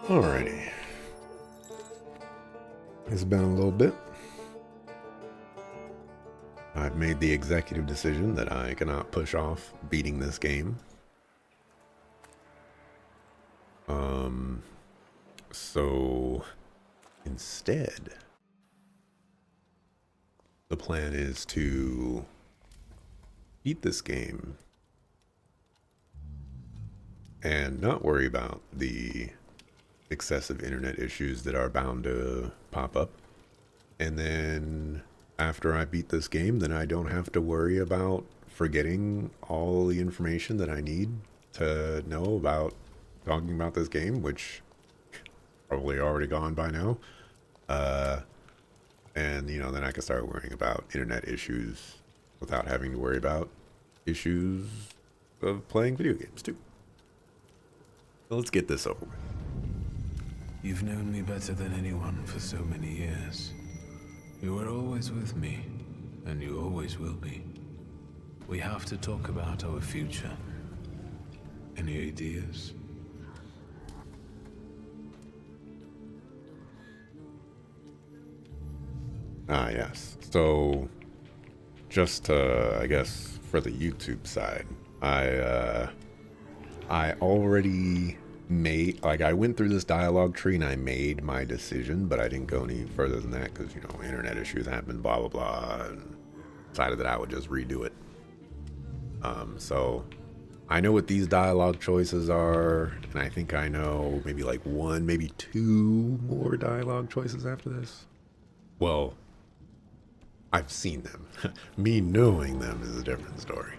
Alrighty. It's been a little bit. I've made the executive decision that I cannot push off beating this game. So instead, the plan is to beat this game and not worry about the excessive internet issues that are bound to pop up. And then after I beat this game, then I don't have to worry about forgetting all the information that I need to know about talking about this game, which probably already gone by now. And, then I can start worrying about internet issues without having to worry about issues of playing video games, too. So let's get this over with. You've known me better than anyone for so many years. You were always with me, and you always will be. We have to talk about our future. Any ideas? Ah, yes. So, just I guess for the YouTube side, I already made, I went through this dialogue tree and I made my decision, but I didn't go any further than that because, internet issues happened, blah, blah, blah, and decided that I would just redo it. So I know what these dialogue choices are, and I think I know maybe one, maybe two more dialogue choices after this. Well, I've seen them. Me knowing them is a different story.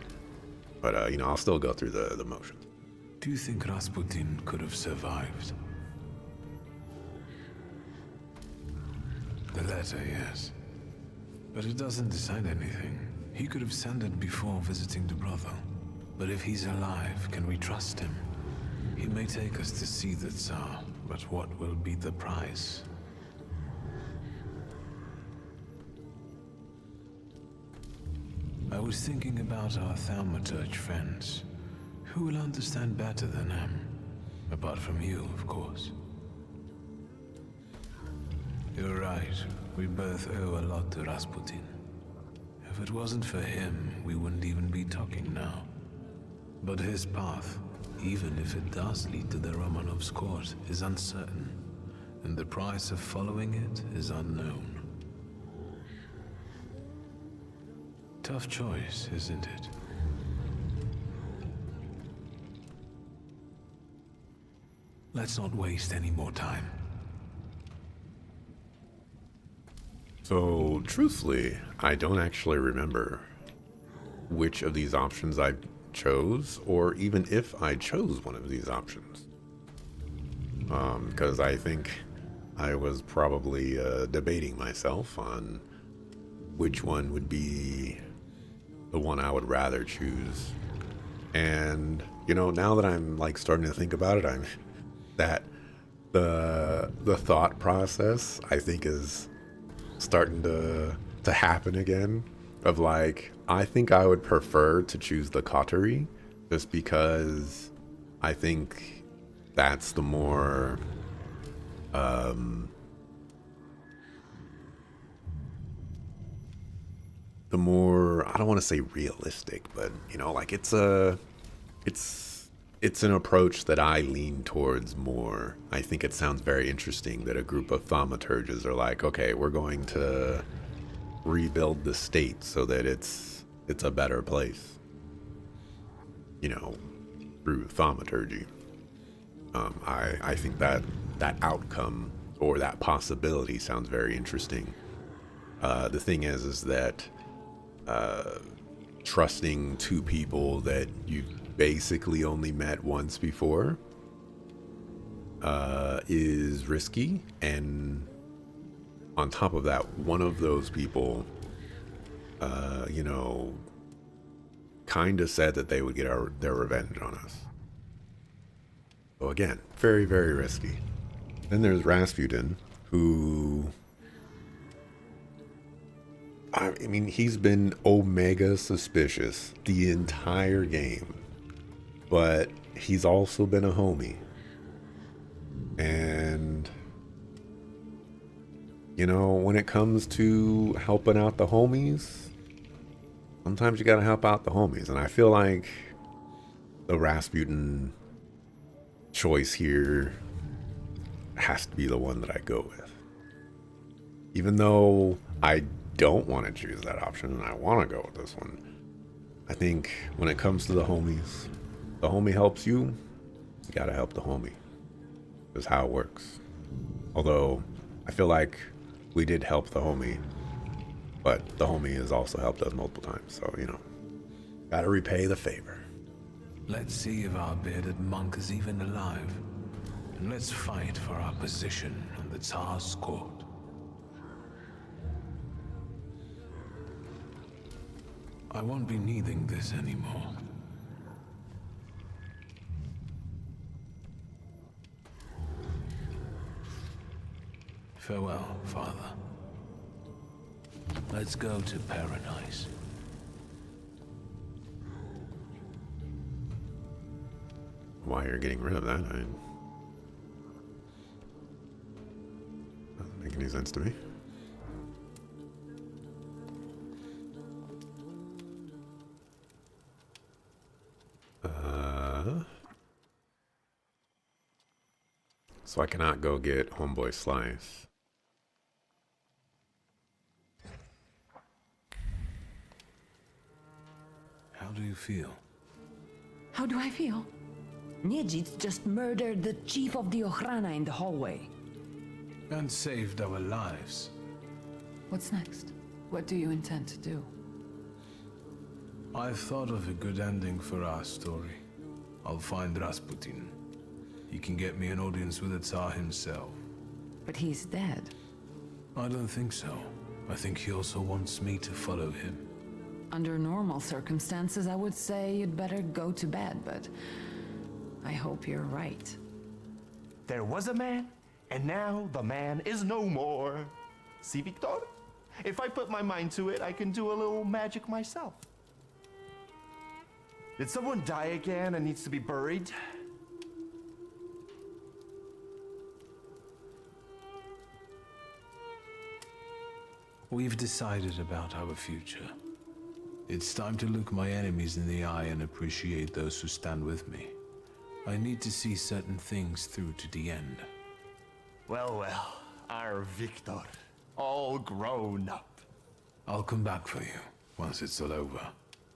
But, I'll still go through the motions. Do you think Rasputin could have survived? The letter, yes. But it doesn't decide anything. He could have sent it before visiting the brother. But if he's alive, can we trust him? He may take us to see the Tsar, but what will be the price? I was thinking about our Thaumaturge friends. Who will understand better than him? Apart from you, of course. You're right. We both owe a lot to Rasputin. If it wasn't for him, we wouldn't even be talking now. But his path, even if it does lead to the Romanovs' court, is uncertain. And the price of following it is unknown. Tough choice, isn't it? Let's not waste any more time. So, truthfully, I don't actually remember which of these options I chose, or even if I chose one of these options. Because I think I was probably debating myself on which one would be the one I would rather choose. And, now that I'm starting to think about it, that the thought process I think is starting to happen again of I think I would prefer to choose the Coterie just because I think that's the more I don't want to say realistic, but it's an approach that I lean towards more. I think it sounds very interesting that a group of thaumaturges are okay, we're going to rebuild the state so that it's a better place, through thaumaturgy. I think that outcome or that possibility sounds very interesting. The thing is that trusting two people that you've basically only met once before is risky, and on top of that, one of those people kind of said that they would get their revenge on us. So again, very, very risky. Then there's Rasputin, who I mean, he's been omega suspicious the entire game, but he's also been a homie. And You know, when it comes to helping out the homies, sometimes you gotta help out the homies. And I feel like the Rasputin choice here has to be the one that I go with. Even though I don't want to choose that option and I want to go with this one, I think when it comes to the homie helps you, you gotta help the homie. That's how it works. Although, I feel like we did help the homie, but the homie has also helped us multiple times. So, you know, gotta repay the favor. Let's see if our bearded monk is even alive. And let's fight for our position on the Tsar's court. I won't be needing this anymore. Farewell, Father. Let's go to paradise. Why you're getting rid of that, doesn't make any sense to me. So I cannot go get Homeboy Slice. How do you feel? How do I feel? Niedzit just murdered the chief of the Ochrana in the hallway. And saved our lives. What's next? What do you intend to do? I've thought of a good ending for our story. I'll find Rasputin. He can get me an audience with the Tsar himself. But he's dead. I don't think so. I think he also wants me to follow him. Under normal circumstances, I would say you'd better go to bed, but I hope you're right. There was a man, and now the man is no more. See, Victor? If I put my mind to it, I can do a little magic myself. Did someone die again and needs to be buried? We've decided about our future. It's time to look my enemies in the eye and appreciate those who stand with me. I need to see certain things through to the end. Well, our Victor, all grown up. I'll come back for you once it's all over.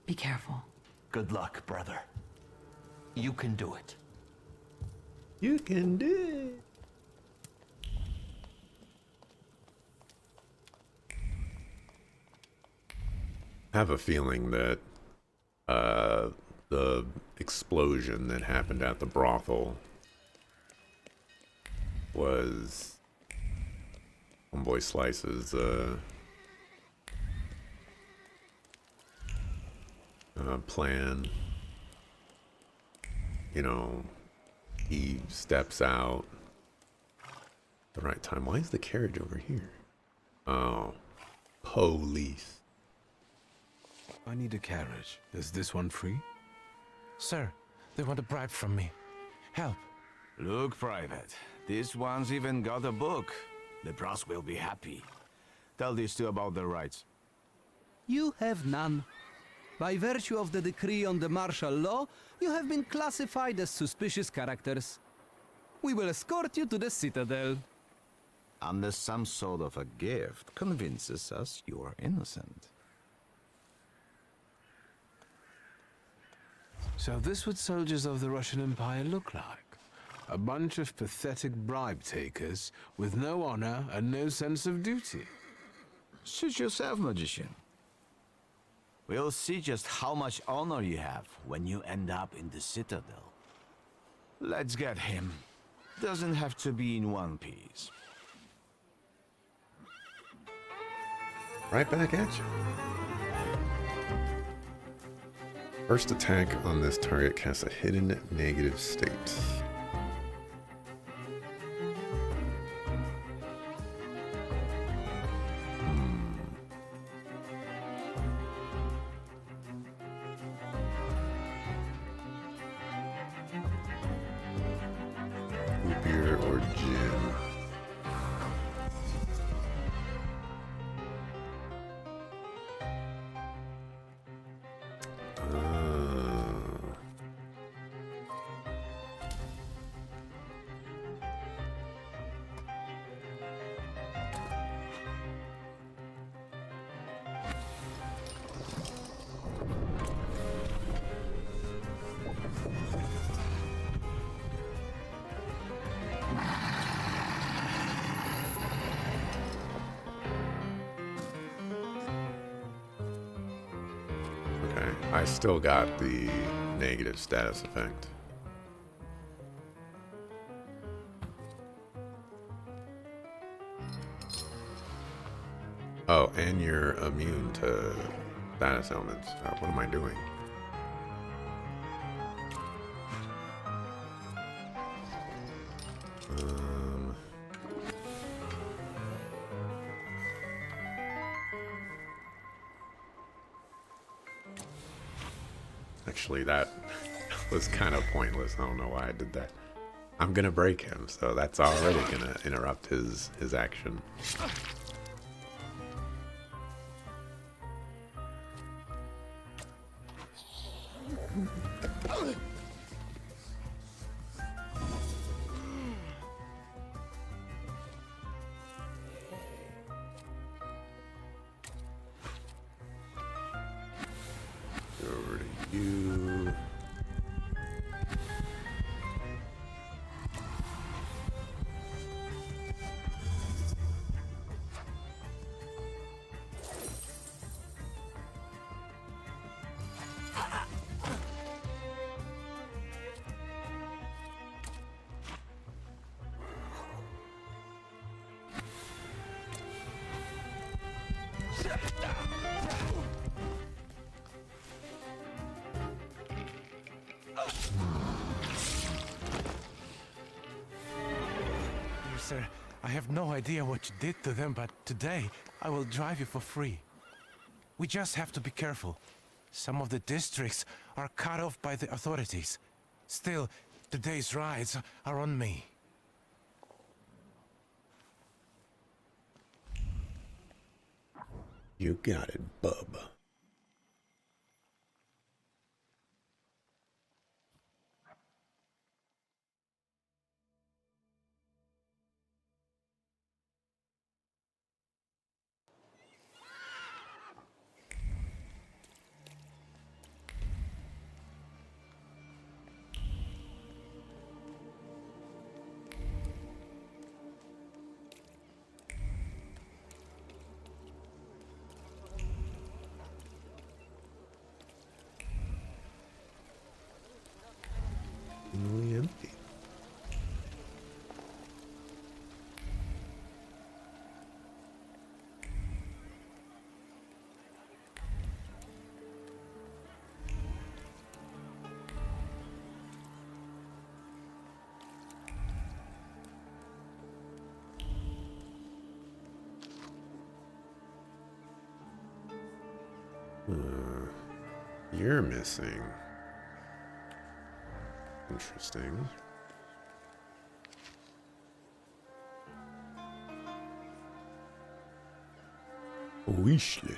Be careful. Good luck, brother. You can do it. You can do it. I have a feeling that the explosion that happened at the brothel was Homeboy Slice's plan. You know, he steps out at the right time. Why is the carriage over here? Oh, police. I need a carriage. Is this one free? Sir, they want a bribe from me. Help. Look, Private. This one's even got a book. The brass will be happy. Tell these two about their rights. You have none. By virtue of the decree on the martial law, you have been classified as suspicious characters. We will escort you to the Citadel. Unless some sort of a gift convinces us you are innocent. So this what soldiers of the Russian Empire look like. A bunch of pathetic bribe takers with no honor and no sense of duty. Suit yourself, magician. We'll see just how much honor you have when you end up in the Citadel. Let's get him. Doesn't have to be in one piece. Right back at you. First attack on this target casts a hidden negative state. Beer or gin? I still got the negative status effect. Oh, and you're immune to status elements. What am I doing? Actually, that was kind of pointless. I don't know why I did that. I'm gonna break him, so that's already gonna interrupt his action. Over to you. Sir, I have no idea what you did to them, but today I will drive you for free. We just have to be careful. Some of the districts are cut off by the authorities. Still, today's rides are on me. You got it, bub. Really empty. You're missing. Interesting. Weasley.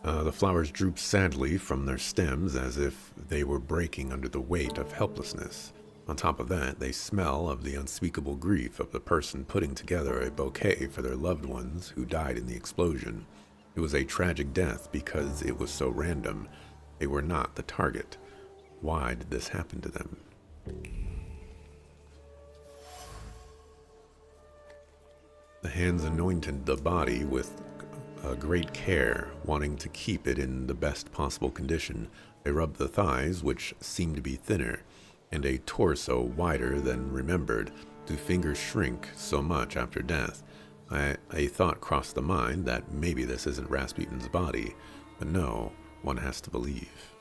The flowers droop sadly from their stems as if they were breaking under the weight of helplessness. On top of that, they smell of the unspeakable grief of the person putting together a bouquet for their loved ones who died in the explosion. It was a tragic death because it was so random. They were not the target. Why did this happen to them? The hands anointed the body with great care, wanting to keep it in the best possible condition. They rubbed the thighs, which seemed to be thinner, and a torso wider than remembered. Do fingers shrink so much after death? A thought crossed the mind that maybe this isn't Rasputin's body, but no, one has to believe.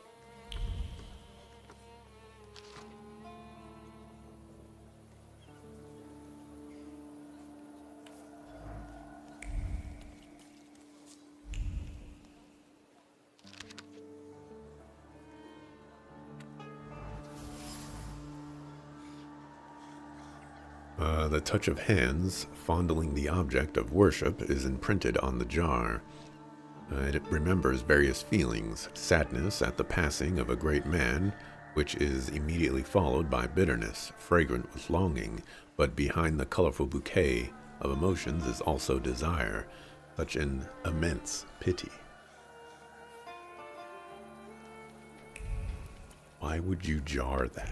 The touch of hands fondling the object of worship is imprinted on the jar. It remembers various feelings: sadness at the passing of a great man, which is immediately followed by bitterness, fragrant with longing, but behind the colorful bouquet of emotions is also desire. such an immense pity. Why would you jar that?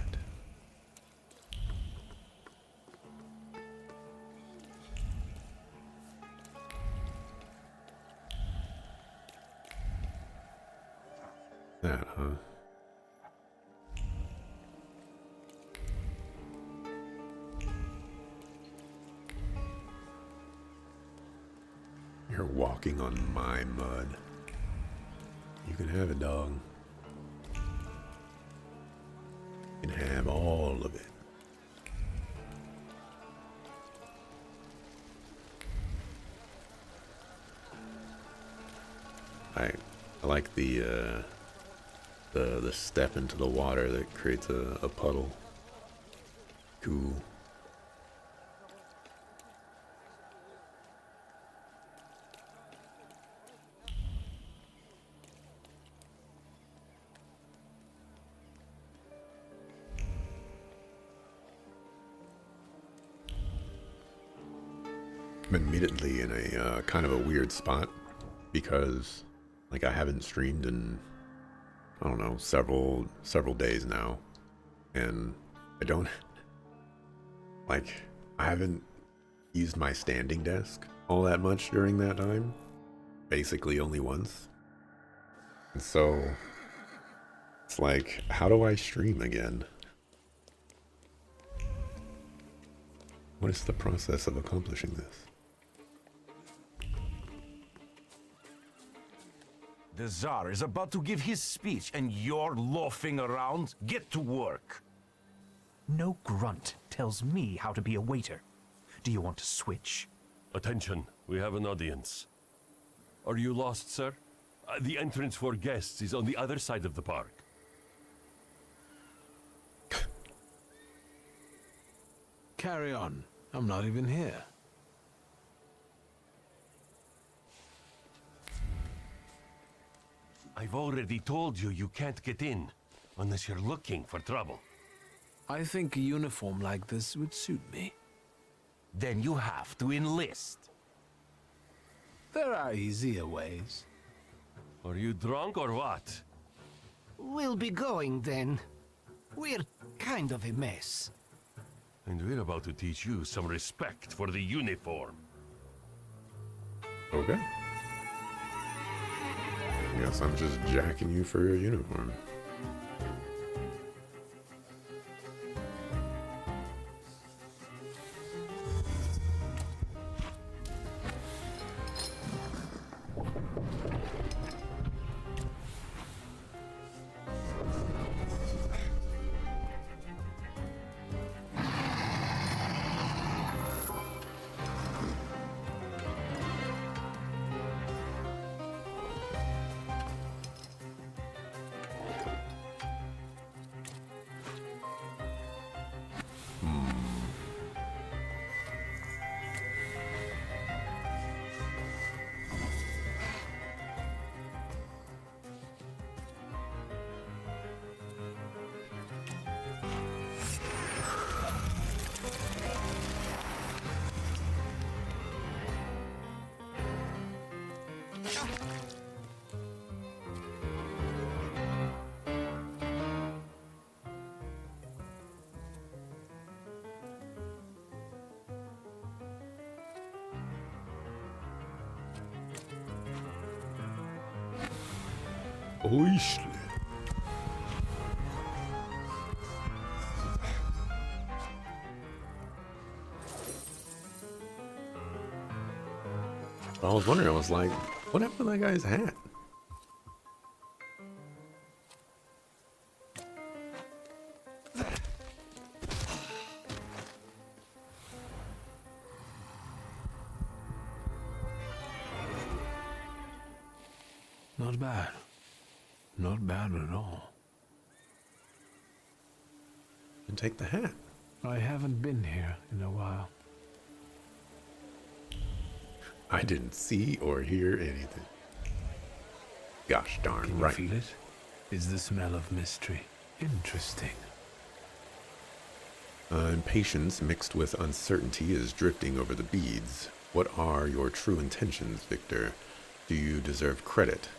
That, huh? You're walking on my mud. You can have it, dog. You can have all of it. I like the step into the water that creates a puddle. Cool. I'm admittedly in a kind of a weird spot because like I haven't streamed in, I don't know, several days now, and I don't like I haven't used my standing desk all that much during that time, basically only once. And so it's like, how do I stream again? What is the process of accomplishing this? The Tsar is about to give his speech and you're loafing around? Get to work. No grunt tells me how to be a waiter. Do you want to switch? Attention, we have an audience. Are you lost, sir? The entrance for guests is on the other side of the park. Carry on. I'm not even here. I've already told you you can't get in, unless you're looking for trouble. I think a uniform like this would suit me. Then you have to enlist. There are easier ways. Are you drunk or what? We'll be going then. We're kind of a mess. And we're about to teach you some respect for the uniform. Okay. Guess I'm just jacking you for your uniform. Oish. I was wondering, I was like, what happened to that guy's hat? Not bad. Not bad at all. And take the hat. I haven't been here in a while. I didn't see or hear anything. Gosh darn Can right. you feel it? It's the smell of mystery. Interesting. Impatience mixed with uncertainty is drifting over the beads. What are your true intentions, Victor? Do you deserve credit?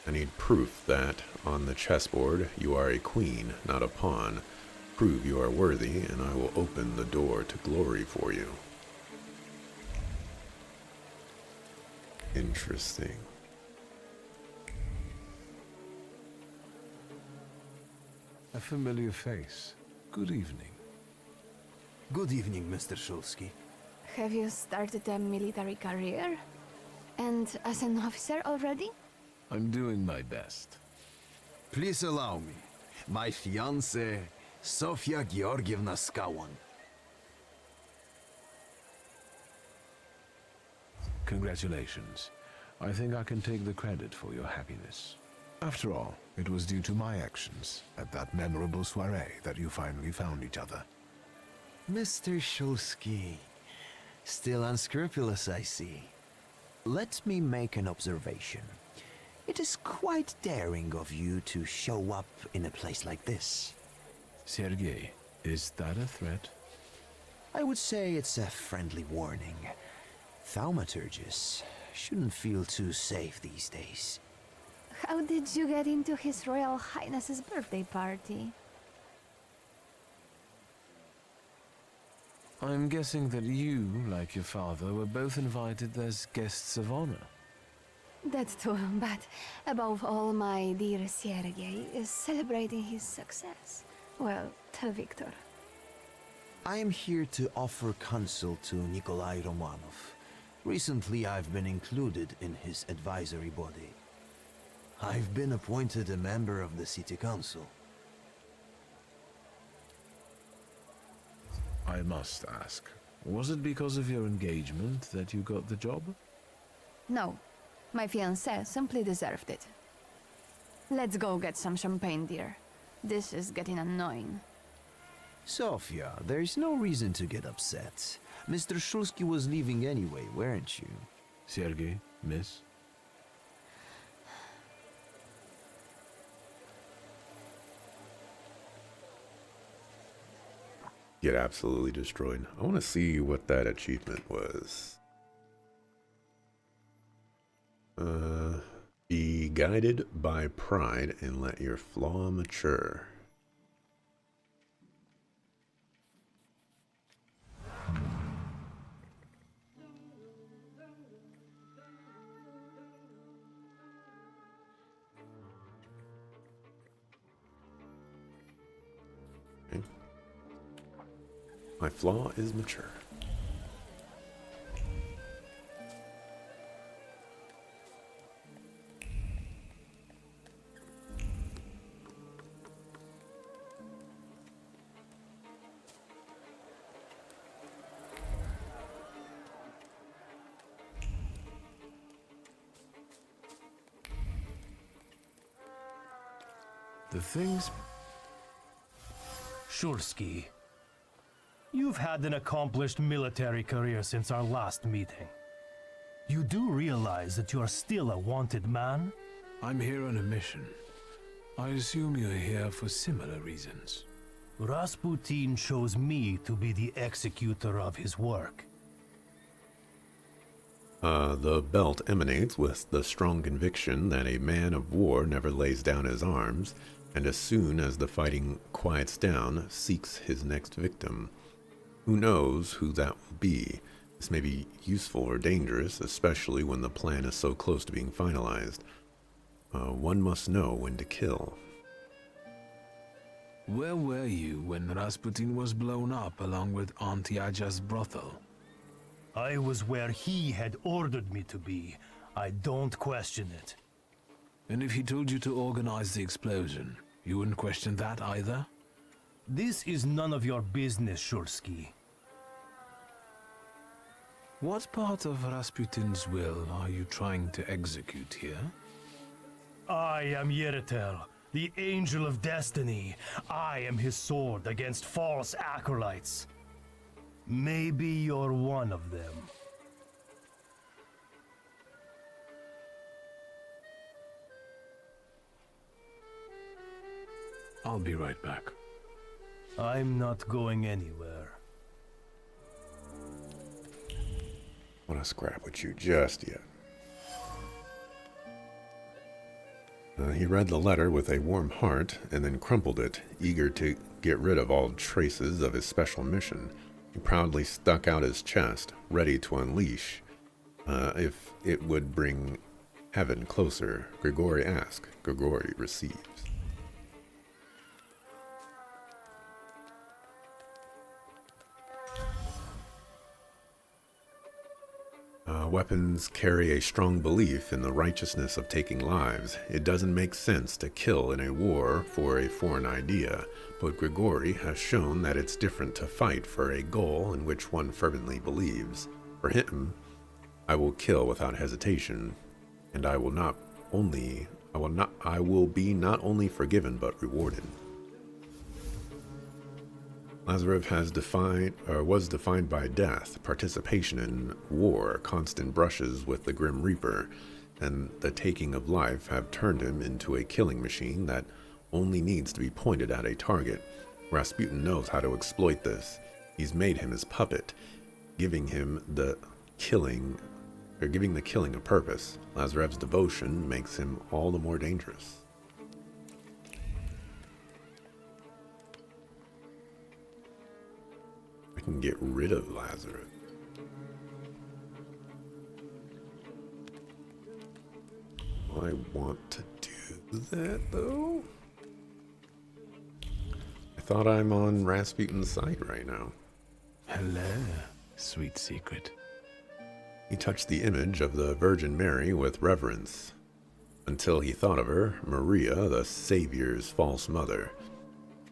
I need proof that on the chessboard you are a queen, not a pawn. Prove you are worthy, and I will open the door to glory for you. Interesting. A familiar face. Good evening. Good evening, Mr. Shulsky. Have you started a military career? And as an officer already? I'm doing my best. Please allow me. My fiancée, Sofia Georgievna Skawan. Congratulations. I think I can take the credit for your happiness. After all, it was due to my actions at that memorable soiree that you finally found each other. Mr. Shulsky. Still unscrupulous, I see. Let me make an observation. It is quite daring of you to show up in a place like this. Sergei, is that a threat? I would say it's a friendly warning. Thaumaturges shouldn't feel too safe these days. How did you get into His Royal Highness's birthday party? I'm guessing that you, like your father, were both invited as guests of honor. That too, but above all, my dear Sergei is celebrating his success. Well, tell Victor. I am here to offer counsel to Nikolai Romanov. Recently, I've been included in his advisory body. I've been appointed a member of the city council. I must ask, was it because of your engagement that you got the job? No, my fiancé simply deserved it. Let's go get some champagne, dear. This is getting annoying. Sofia, there's no reason to get upset. Mr. Shulsky was leaving anyway, weren't you? Sergei, miss? Get absolutely destroyed. I want to see what that achievement was. Be guided by pride and let your flaw mature. Okay. My flaw is mature. The things... Shulsky, you've had an accomplished military career since our last meeting. You do realize that you are still a wanted man? I'm here on a mission. I assume you're here for similar reasons. Rasputin chose me to be the executor of his work. The belt emanates with the strong conviction that a man of war never lays down his arms, and as soon as the fighting quiets down, seeks his next victim. Who knows who that will be? This may be useful or dangerous, especially when the plan is so close to being finalized. One must know when to kill. Where were you when Rasputin was blown up along with Auntie Aja's brothel? I was where he had ordered me to be. I don't question it. And if he told you to organize the explosion, you wouldn't question that either? This is none of your business, Shulsky. What part of Rasputin's will are you trying to execute here? I am Yeritel, the Angel of Destiny. I am his sword against false acolytes. Maybe you're one of them. I'll be right back. I'm not going anywhere. want to scrap with you just yet. He read the letter with a warm heart and then crumpled it, eager to get rid of all traces of his special mission. He proudly stuck out his chest, ready to unleash if it would bring heaven closer. Grigori asked. Grigori receives. Weapons carry a strong belief in the righteousness of taking lives. It doesn't make sense to kill in a war for a foreign idea, but Grigori has shown that it's different to fight for a goal in which one fervently believes. For him, I will kill without hesitation, and I will be not only forgiven but rewarded. Lazarev was defined by death, participation in war, constant brushes with the Grim Reaper, and the taking of life have turned him into a killing machine that only needs to be pointed at a target. Rasputin knows how to exploit this. He's made him his puppet, giving the killing a purpose. Lazarev's devotion makes him all the more dangerous. I can get rid of Lazarev. I want to do that, though. I thought I'm on Rasputin's side right now. Hello, sweet secret. He touched the image of the Virgin Mary with reverence, until he thought of her, Maria, the Savior's false mother.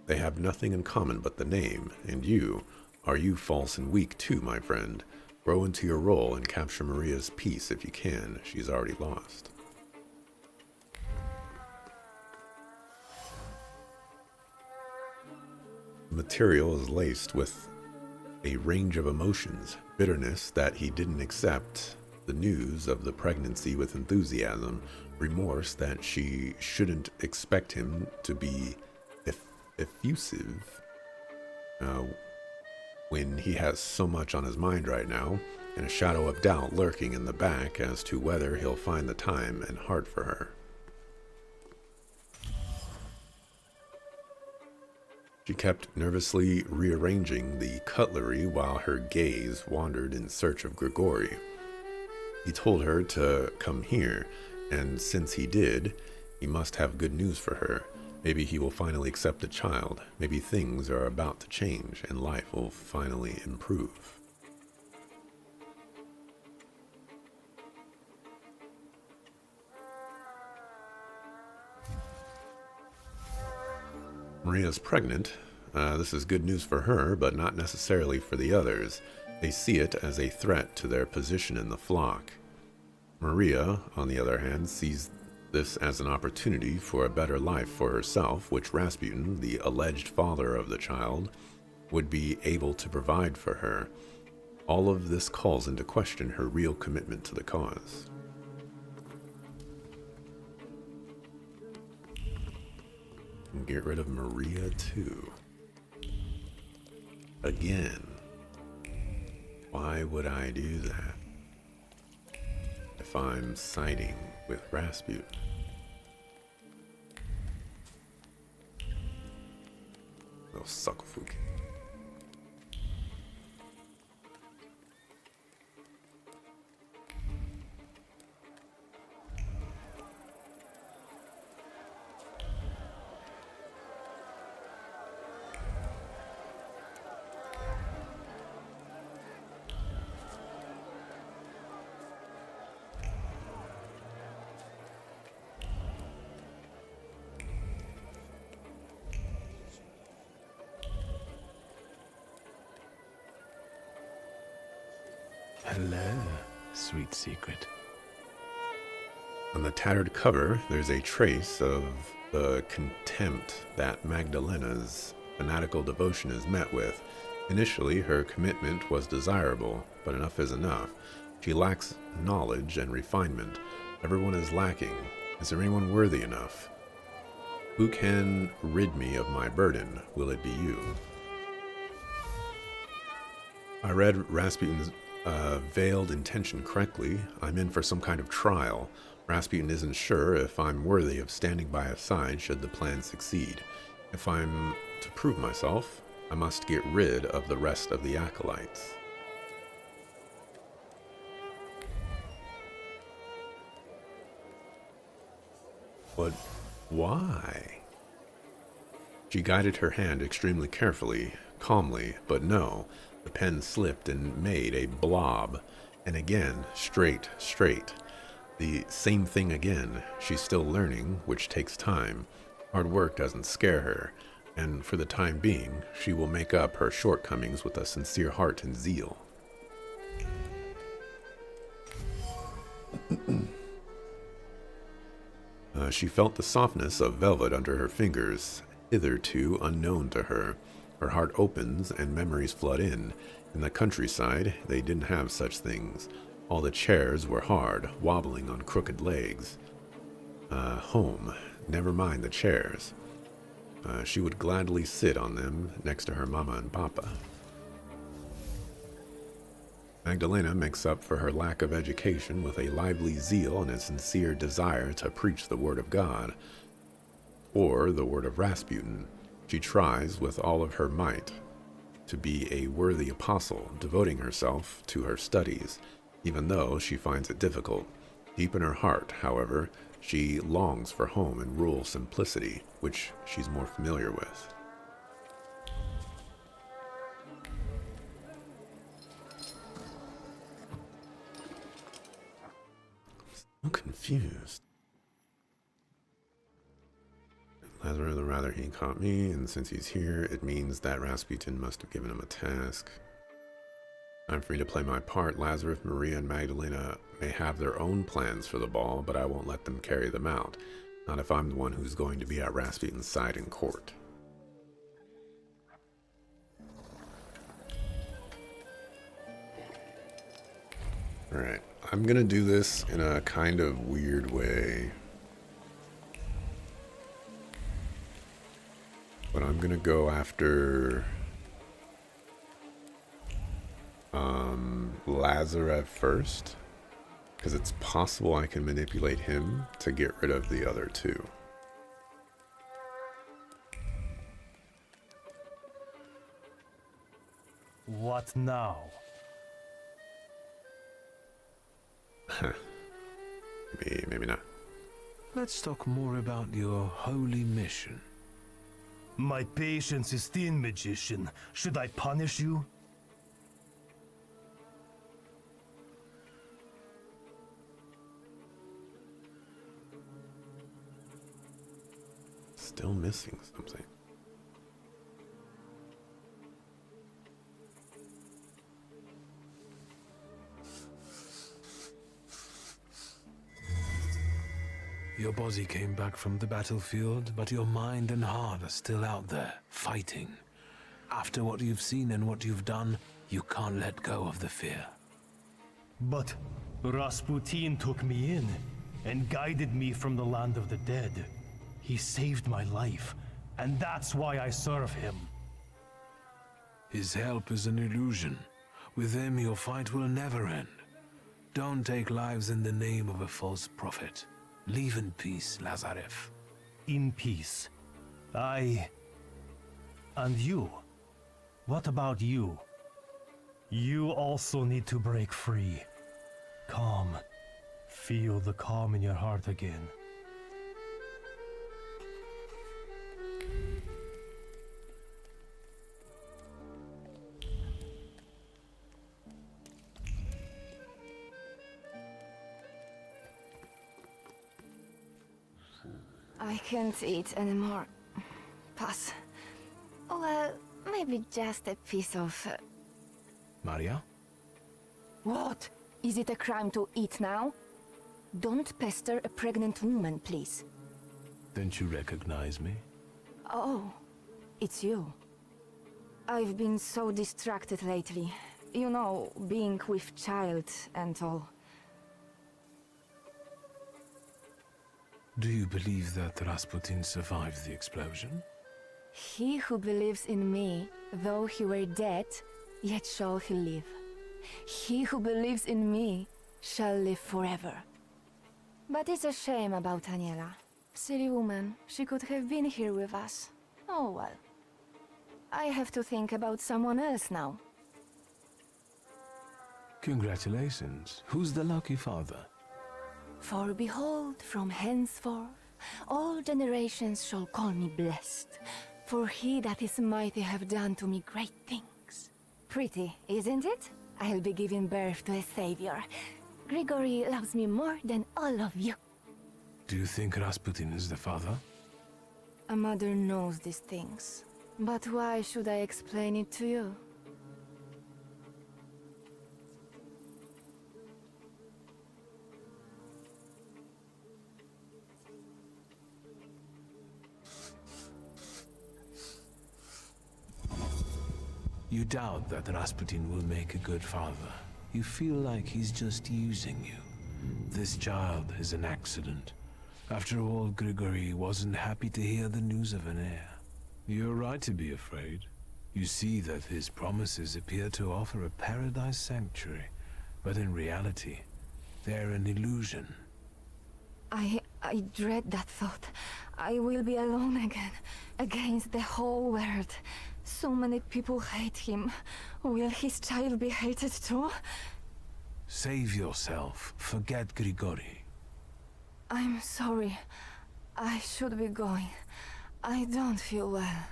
They have nothing in common but the name, and you. Are you false and weak too, my friend? Grow into your role and capture Maria's peace if you can. She's already lost. The material is laced with a range of emotions. Bitterness that he didn't accept the news of the pregnancy with enthusiasm. Remorse that she shouldn't expect him to be effusive. When he has so much on his mind right now, and a shadow of doubt lurking in the back as to whether he'll find the time and heart for her. She kept nervously rearranging the cutlery while her gaze wandered in search of Grigori. He told her to come here, and since he did, he must have good news for her. Maybe he will finally accept the child. Maybe things are about to change and life will finally improve. Maria's pregnant. This is good news for her, but not necessarily for the others. They see it as a threat to their position in the flock. Maria, on the other hand, sees this as an opportunity for a better life for herself, which Rasputin, the alleged father of the child, would be able to provide for her. All of this calls into question her real commitment to the cause. And get rid of Maria too. Again. Why would I do that? If I'm siding with Rasputin. Little suckerfuki. Hello, sweet secret. On the tattered cover, there's a trace of the contempt that Magdalena's fanatical devotion is met with. Initially, her commitment was desirable, but enough is enough. She lacks knowledge and refinement. Everyone is lacking. Is there anyone worthy enough? Who can rid me of my burden? Will it be you? I read Rasputin's veiled intention correctly, I'm in for some kind of trial. Rasputin isn't sure if I'm worthy of standing by his side should the plan succeed. If I'm to prove myself, I must get rid of the rest of the acolytes. But why? She guided her hand extremely carefully, calmly, but no, the pen slipped and made a blob. And again, straight. The same thing again. She's still learning, which takes time. Hard work doesn't scare her, and for the time being, she will make up her shortcomings with a sincere heart and zeal. She felt the softness of velvet under her fingers, hitherto unknown to her. Her heart opens and memories flood in. In the countryside, they didn't have such things. All the chairs were hard, wobbling on crooked legs. Home, never mind the chairs. She would gladly sit on them next to her mama and papa. Magdalena makes up for her lack of education with a lively zeal and a sincere desire to preach the word of God, or the word of Rasputin. She tries with all of her might to be a worthy apostle, devoting herself to her studies, even though she finds it difficult. Deep in her heart, however, she longs for home and rural simplicity, which she's more familiar with. I'm confused. Lazarus, rather, he caught me, and since he's here, it means that Rasputin must have given him a task. I'm free to play my part. Lazarus, Maria, and Magdalena may have their own plans for the ball, but I won't let them carry them out. Not if I'm the one who's going to be at Rasputin's side in court. Alright, I'm gonna do this in a kind of weird way. But I'm gonna go after Lazarev first, because it's possible I can manipulate him to get rid of the other two. What now? Maybe not. Let's talk more about your holy mission. My patience is thin, magician. Should I punish you? Still missing something. Your body came back from the battlefield, but your mind and heart are still out there, fighting. After what you've seen and what you've done, you can't let go of the fear. But Rasputin took me in and guided me from the land of the dead. He saved my life, and that's why I serve him. His help is an illusion. With him, your fight will never end. Don't take lives in the name of a false prophet. Leave in peace, Lazarev. In peace. And you? What about you? You also need to break free. Calm. Feel the calm in your heart again. I can't eat anymore. Pass. Well, maybe just a piece of... Maria? What? Is it a crime to eat now? Don't pester a pregnant woman, please. Don't you recognize me? Oh, it's you. I've been so distracted lately. You know, being with child and all. Do you believe that Rasputin survived the explosion? He who believes in me, though he were dead, yet shall he live. He who believes in me shall live forever. But it's a shame about Aniela. Silly woman, she could have been here with us. Oh well. I have to think about someone else now. Congratulations. Who's the lucky father? For behold, from henceforth, all generations shall call me blessed. For he that is mighty have done to me great things. Pretty, isn't it? I'll be giving birth to a savior. Grigory loves me more than all of you. Do you think Rasputin is the father? A mother knows these things. But why should I explain it to you? You doubt that Rasputin will make a good father. You feel like he's just using you. This child is an accident. After all, Grigory wasn't happy to hear the news of an heir. You're right to be afraid. You see that his promises appear to offer a paradise sanctuary, but in reality, they're an illusion. I dread that thought. I will be alone again, against the whole world. So many people hate him. Will his child be hated too? Save yourself. Forget Grigory. I'm sorry. I should be going. I don't feel well.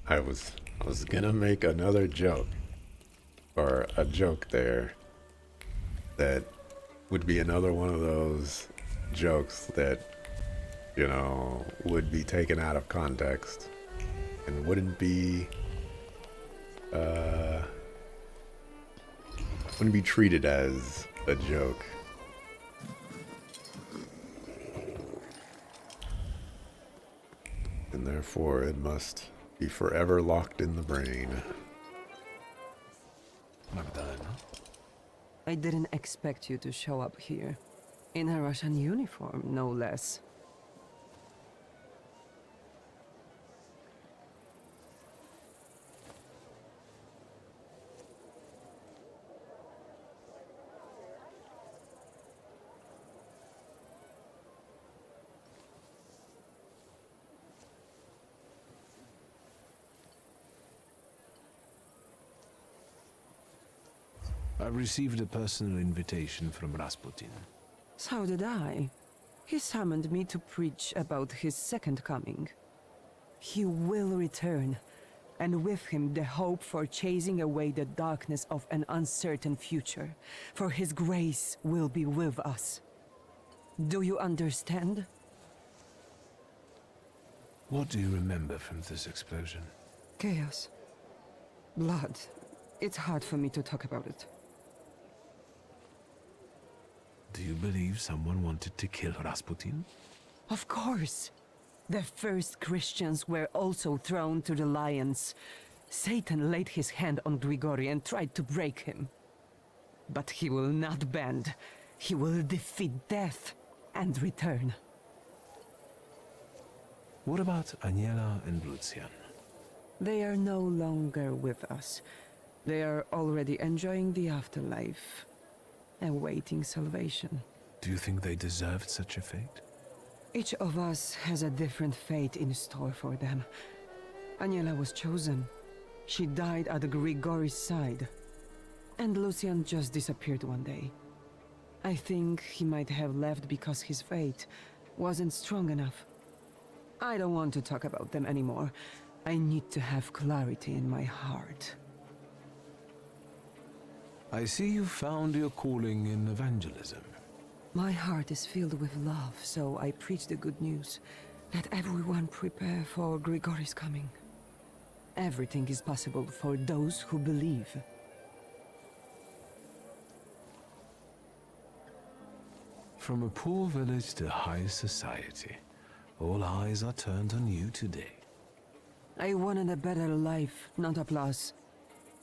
I was gonna make another joke, or a joke there, that would be another one of those jokes that, you know, would be taken out of context and wouldn't be treated as a joke. And therefore it must be forever locked in the brain. Magdalena? I didn't expect you to show up here. In a Russian uniform, no less. I received a personal invitation from Rasputin. So did I. He summoned me to preach about his second coming. He will return, and with him the hope for chasing away the darkness of an uncertain future, for his grace will be with us. Do you understand? What do you remember from this explosion? Chaos. Blood. It's hard for me to talk about it. Do you believe someone wanted to kill Rasputin? Of course. The first Christians were also thrown to the lions. Satan laid his hand on Grigory and tried to break him. But he will not bend. He will defeat death and return. What about Aniela and Lucian? They are no longer with us. They are already enjoying the afterlife, awaiting salvation. Do you think they deserved such a fate? Each of us has a different fate in store for them. Aniela was chosen. She died at Grigory's side. And Lucian just disappeared one day. I think he might have left because his fate wasn't strong enough. I don't want to talk about them anymore. I need to have clarity in my heart. I see you found your calling in evangelism. My heart is filled with love, so I preach the good news. Let everyone prepare for Grigory's coming. Everything is possible for those who believe. From a poor village to high society, all eyes are turned on you today. I wanted a better life, not applause,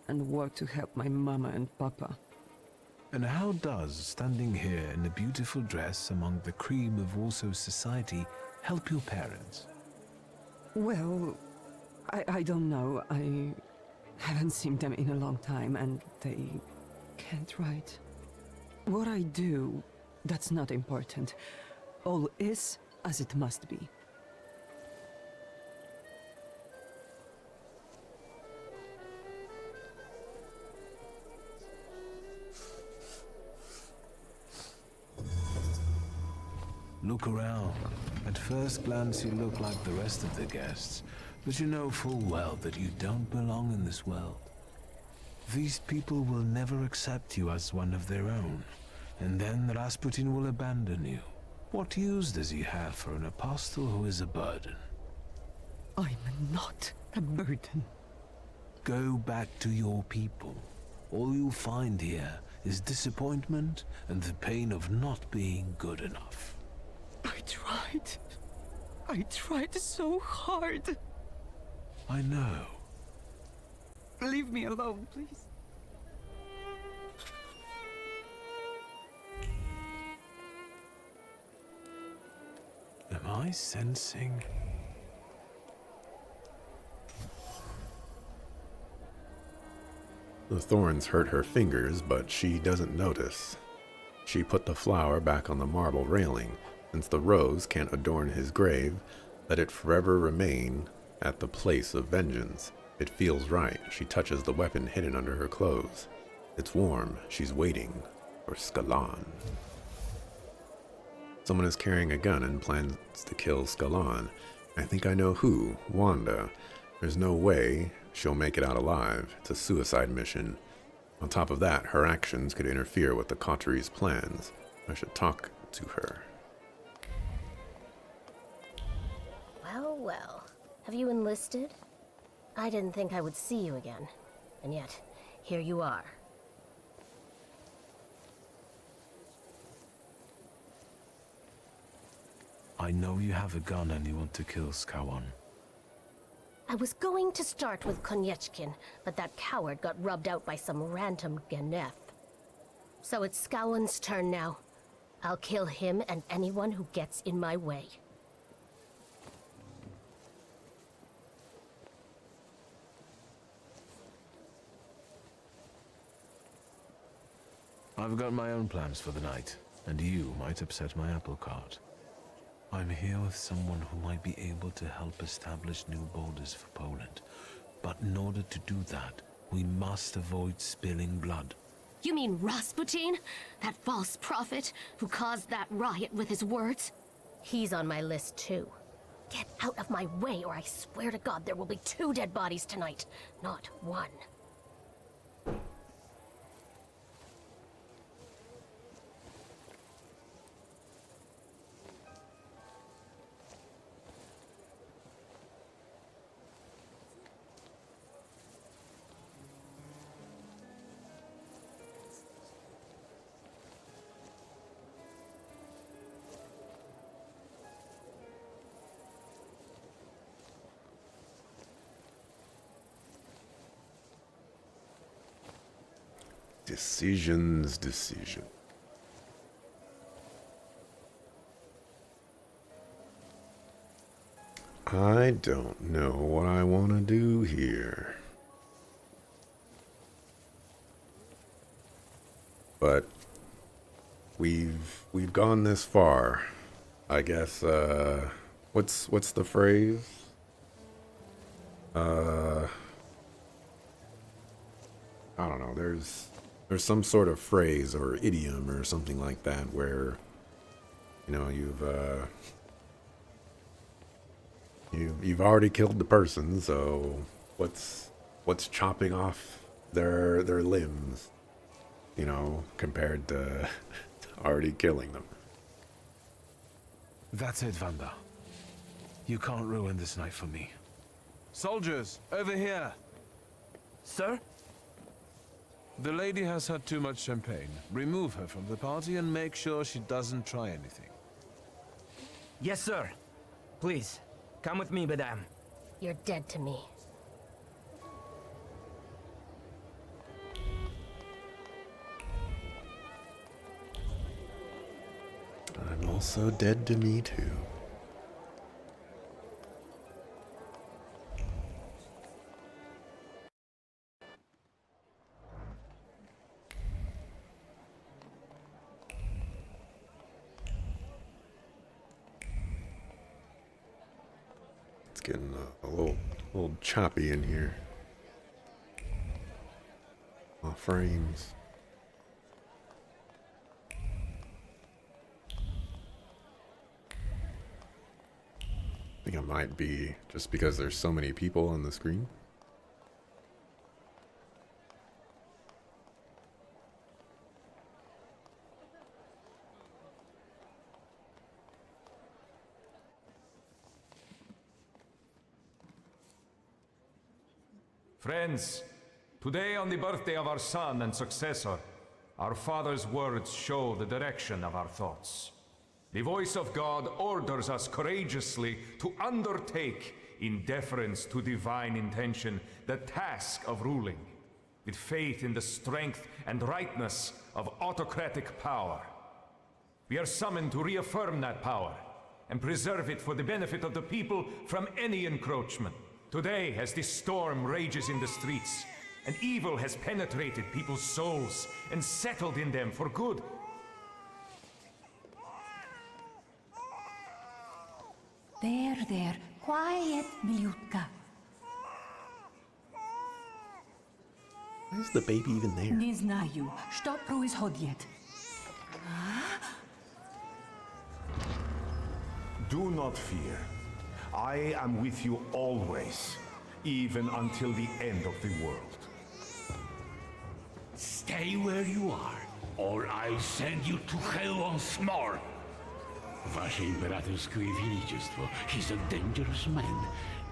and work to help my mama and papa. And how does standing here in a beautiful dress among the cream of Warsaw society help your parents? Well, I don't know. I haven't seen them in a long time and they can't write. What I do, that's not important. All is as it must be. Look around. At first glance, you look like the rest of the guests, but you know full well that you don't belong in this world. These people will never accept you as one of their own, and then Rasputin will abandon you. What use does he have for an apostle who is a burden? I'm not a burden. Go back to your people. All you'll find here is disappointment and the pain of not being good enough. I tried so hard. I know. Leave me alone, please. Am I sensing? The thorns hurt her fingers, but she doesn't notice. She put the flower back on the marble railing. Since the rose can't adorn his grave, let it forever remain at the place of vengeance. It feels right. She touches the weapon hidden under her clothes. It's warm. She's waiting for Scalan. Someone is carrying a gun and plans to kill Scalan. I think I know who. Wanda. There's no way she'll make it out alive. It's a suicide mission. On top of that, her actions could interfere with the Coteries' plans. I should talk to her. Well, well. Have you enlisted? I didn't think I would see you again. And yet, here you are. I know you have a gun and you want to kill Skawan. I was going to start with Koniechkin, but that coward got rubbed out by some random Geneth. So it's Skawan's turn now. I'll kill him and anyone who gets in my way. I've got my own plans for the night, and you might upset my apple cart. I'm here with someone who might be able to help establish new borders for Poland. But in order to do that, we must avoid spilling blood. You mean Rasputin? That false prophet who caused that riot with his words? He's on my list too. Get out of my way or I swear to God there will be 2 dead bodies tonight, not 1. Decision. I don't know what I want to do here. But we've gone this far. I guess what's the phrase? I don't know. There's some sort of phrase or idiom or something like that where, you know, you've already killed the person, so what's chopping off their limbs, you know, compared to already killing them. That's it, Wanda. You can't ruin this night for me. Soldiers, over here! Sir? The lady has had too much champagne. Remove her from the party and make sure she doesn't try anything. Yes, sir. Please, come with me, madame. You're dead to me. Also dead to me, too. It's getting a little choppy in here. My frames. I think it might be just because there's so many people on the screen. Friends, today on the birthday of our son and successor, our father's words show the direction of our thoughts. The voice of God orders us courageously to undertake, in deference to divine intention, the task of ruling, with faith in the strength and rightness of autocratic power. We are summoned to reaffirm that power and preserve it for the benefit of the people from any encroachment. Today, as this storm rages in the streets, and evil has penetrated people's souls and settled in them for good, There. Quiet, Milutka. Why is the baby even there? Не знаю, что происходит. Do not fear. I am with you always, even until the end of the world. Stay where you are, or I'll send you to hell once more. Wasze Imperatorskie Величество, he's a dangerous man.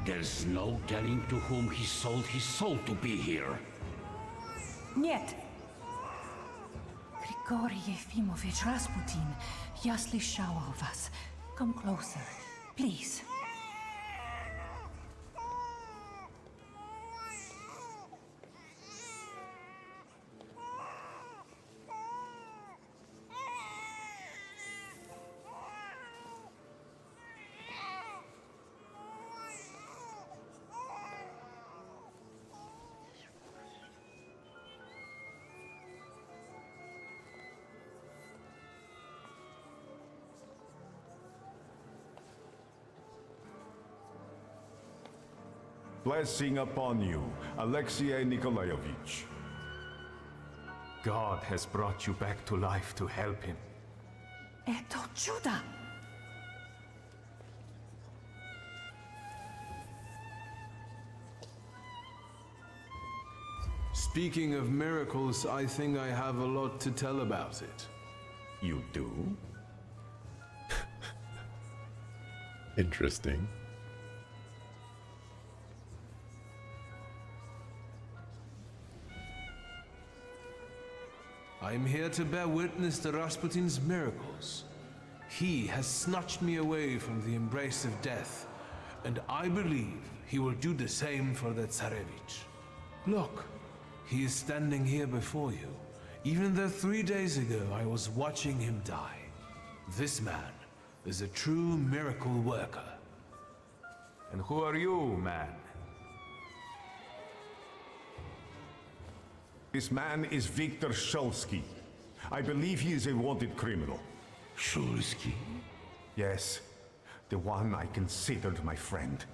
There's no telling to whom he sold his soul to be here. Нет. Grigori Yefimovich Rasputin, я слышала о вас. Come closer, please. Blessing upon you, Alexei Nikolaevich. God has brought you back to life to help him. Это чудо! Speaking of miracles, I think I have a lot to tell about it. You do? Interesting. I'm here to bear witness to Rasputin's miracles. He has snatched me away from the embrace of death, and I believe he will do the same for the Tsarevich. Look, he is standing here before you, even though 3 days ago I was watching him die. This man is a true miracle worker. And who are you, man? This man is Viktor Shulsky. I believe he is a wanted criminal. Shulsky? Yes, the one I considered my friend.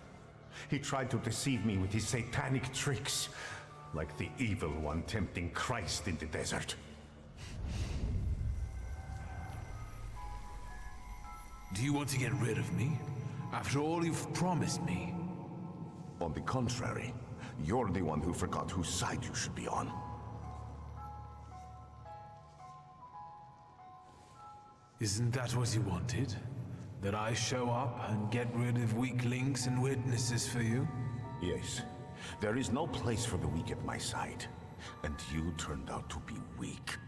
He tried to deceive me with his satanic tricks, like the evil one tempting Christ in the desert. Do you want to get rid of me? After all you've promised me? On the contrary, you're the one who forgot whose side you should be on. Isn't that what you wanted? That I show up and get rid of weak links and witnesses for you? Yes. There is no place for the weak at my side. And you turned out to be weak.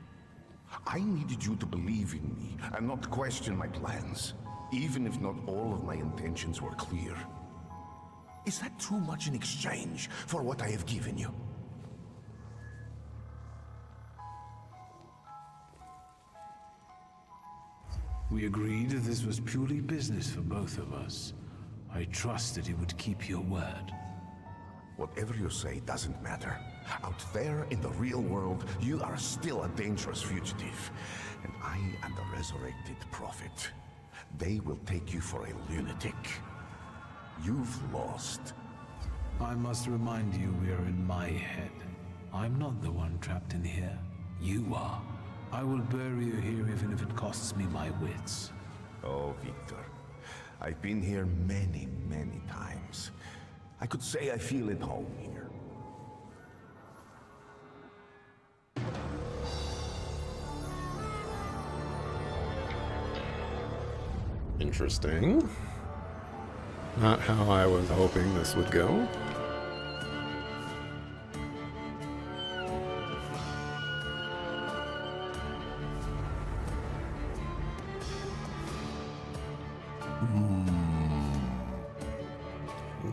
I needed you to believe in me and not question my plans, even if not all of my intentions were clear. Is that too much in exchange for what I have given you? We agreed that this was purely business for both of us. I trust that you would keep your word. Whatever you say doesn't matter. Out there in the real world, you are still a dangerous fugitive. And I am the resurrected prophet. They will take you for a lunatic. You've lost. I must remind you we are in my head. I'm not the one trapped in here. You are. I will bury you here even if it costs me my wits. Oh, Victor. I've been here many, many times. I could say I feel at home here. Interesting. Not how I was hoping this would go.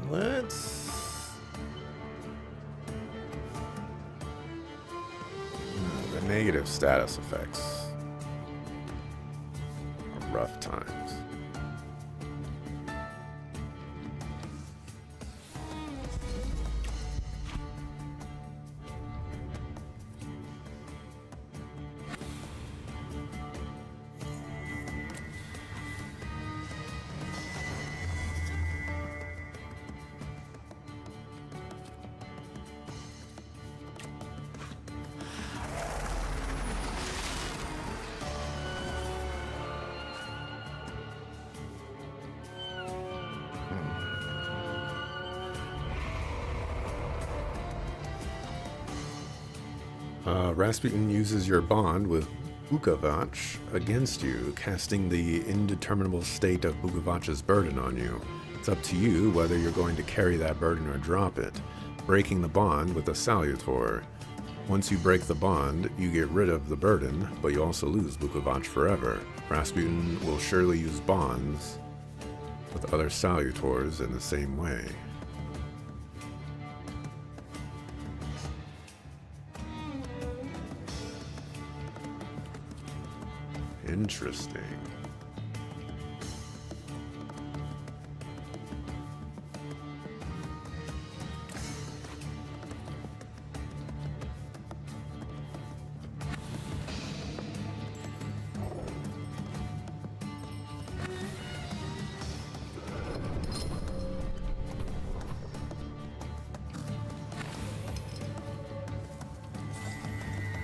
Let's... The negative status effects are rough times. Rasputin uses your bond with Bukavach against you, casting the indeterminable state of Bukavach's burden on you. It's up to you whether you're going to carry that burden or drop it, breaking the bond with a Salutor. Once you break the bond, you get rid of the burden, but you also lose Bukavach forever. Rasputin will surely use bonds with other Salutors in the same way. Interesting.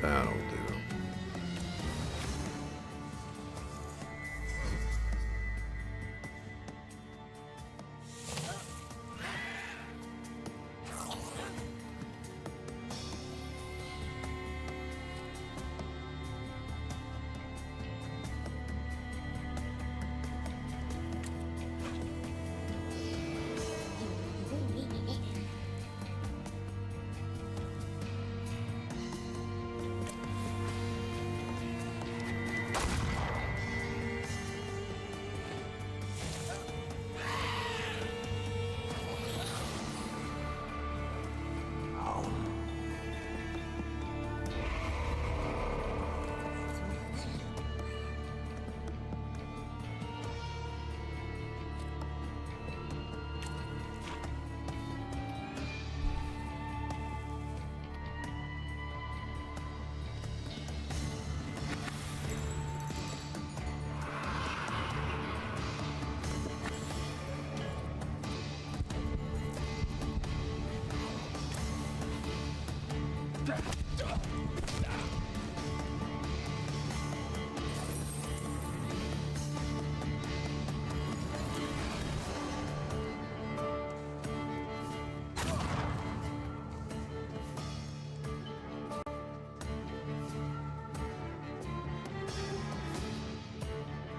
That'll do.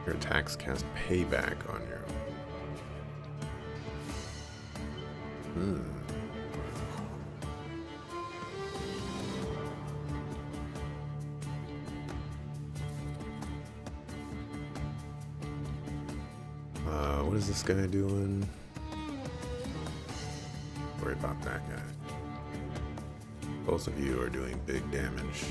Your attacks cast payback on you. What is this guy doing? Worry about that guy. Both of you are doing big damage.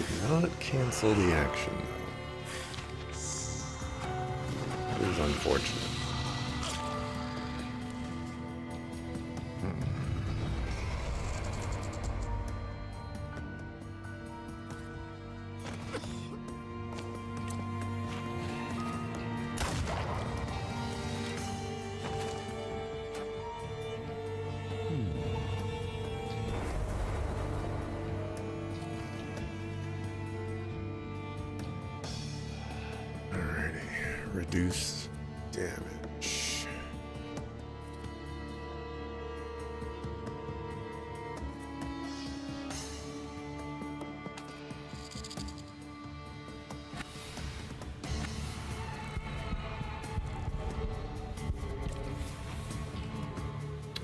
Did not cancel the action, though. It is unfortunate. Reduce damage.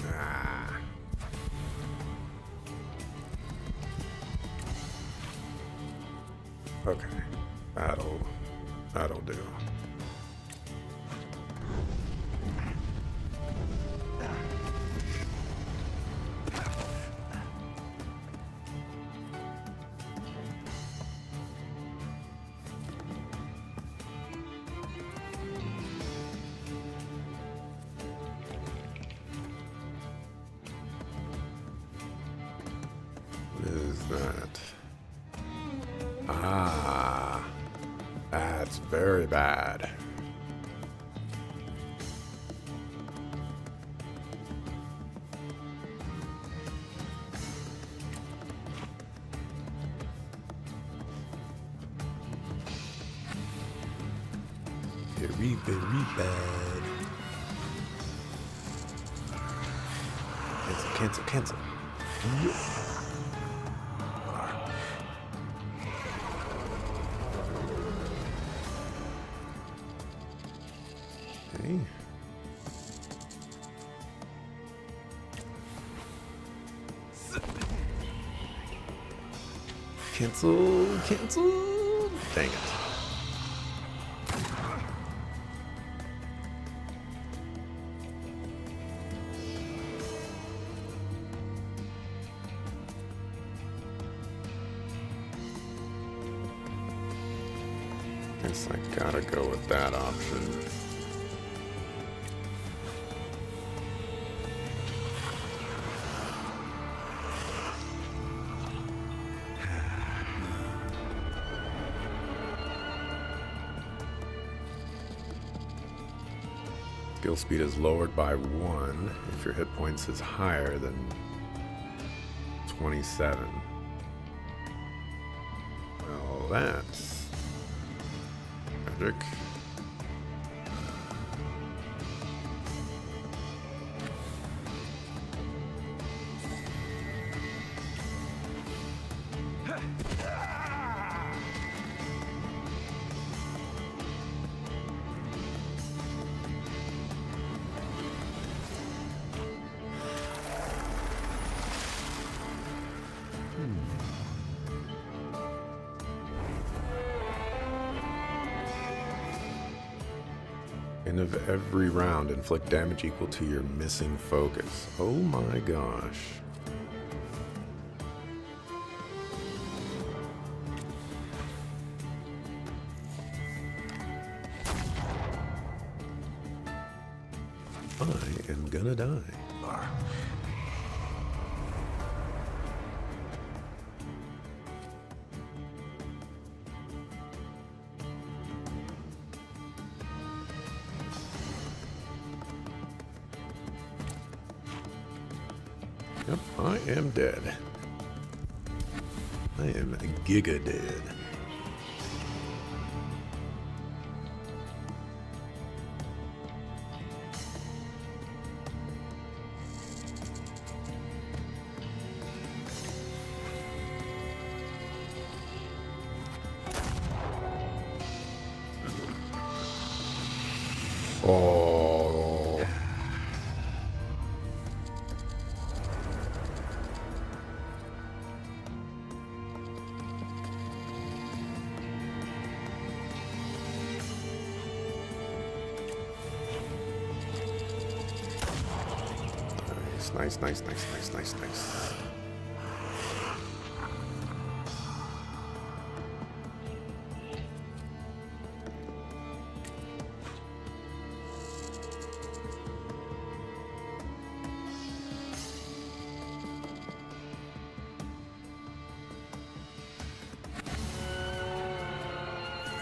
Ah. Okay, that'll do. What is that? Ah, that's very bad. Very, very bad. Cancel. Yep. Okay. Cancel. Dang it. Guess I gotta go with that option. Skill speed is lowered by 1 if your hit points is higher than 27. Well, that's magic. End of every round, inflict damage equal to your missing focus. Oh my gosh. I am gonna die. Yep, I am dead. I am giga dead. Oh. Nice.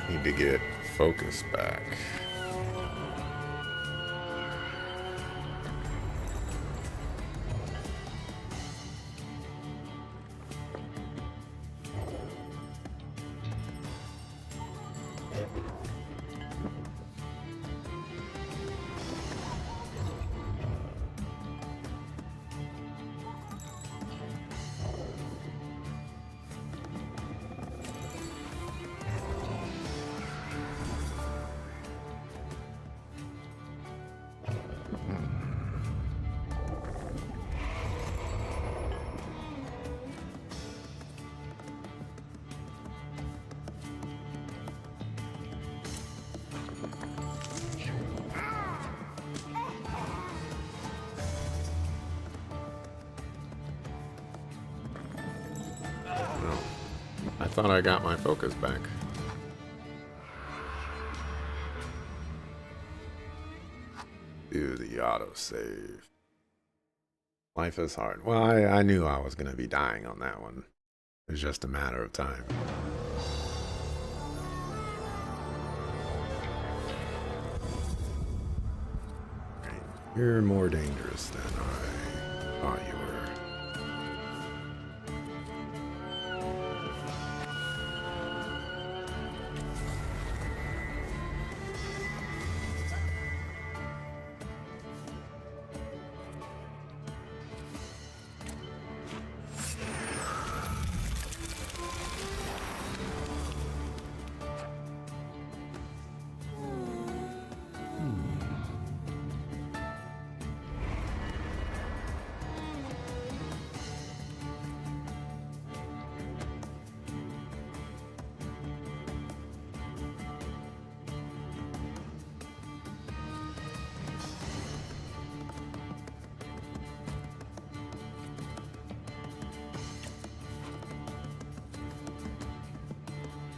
Need to get focus back. I thought I got my focus back. Do the autosave. Life is hard. Well, I knew I was going to be dying on that one. It was just a matter of time. You're more dangerous than I thought you were.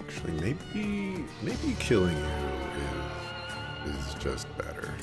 Actually, maybe killing you is just better.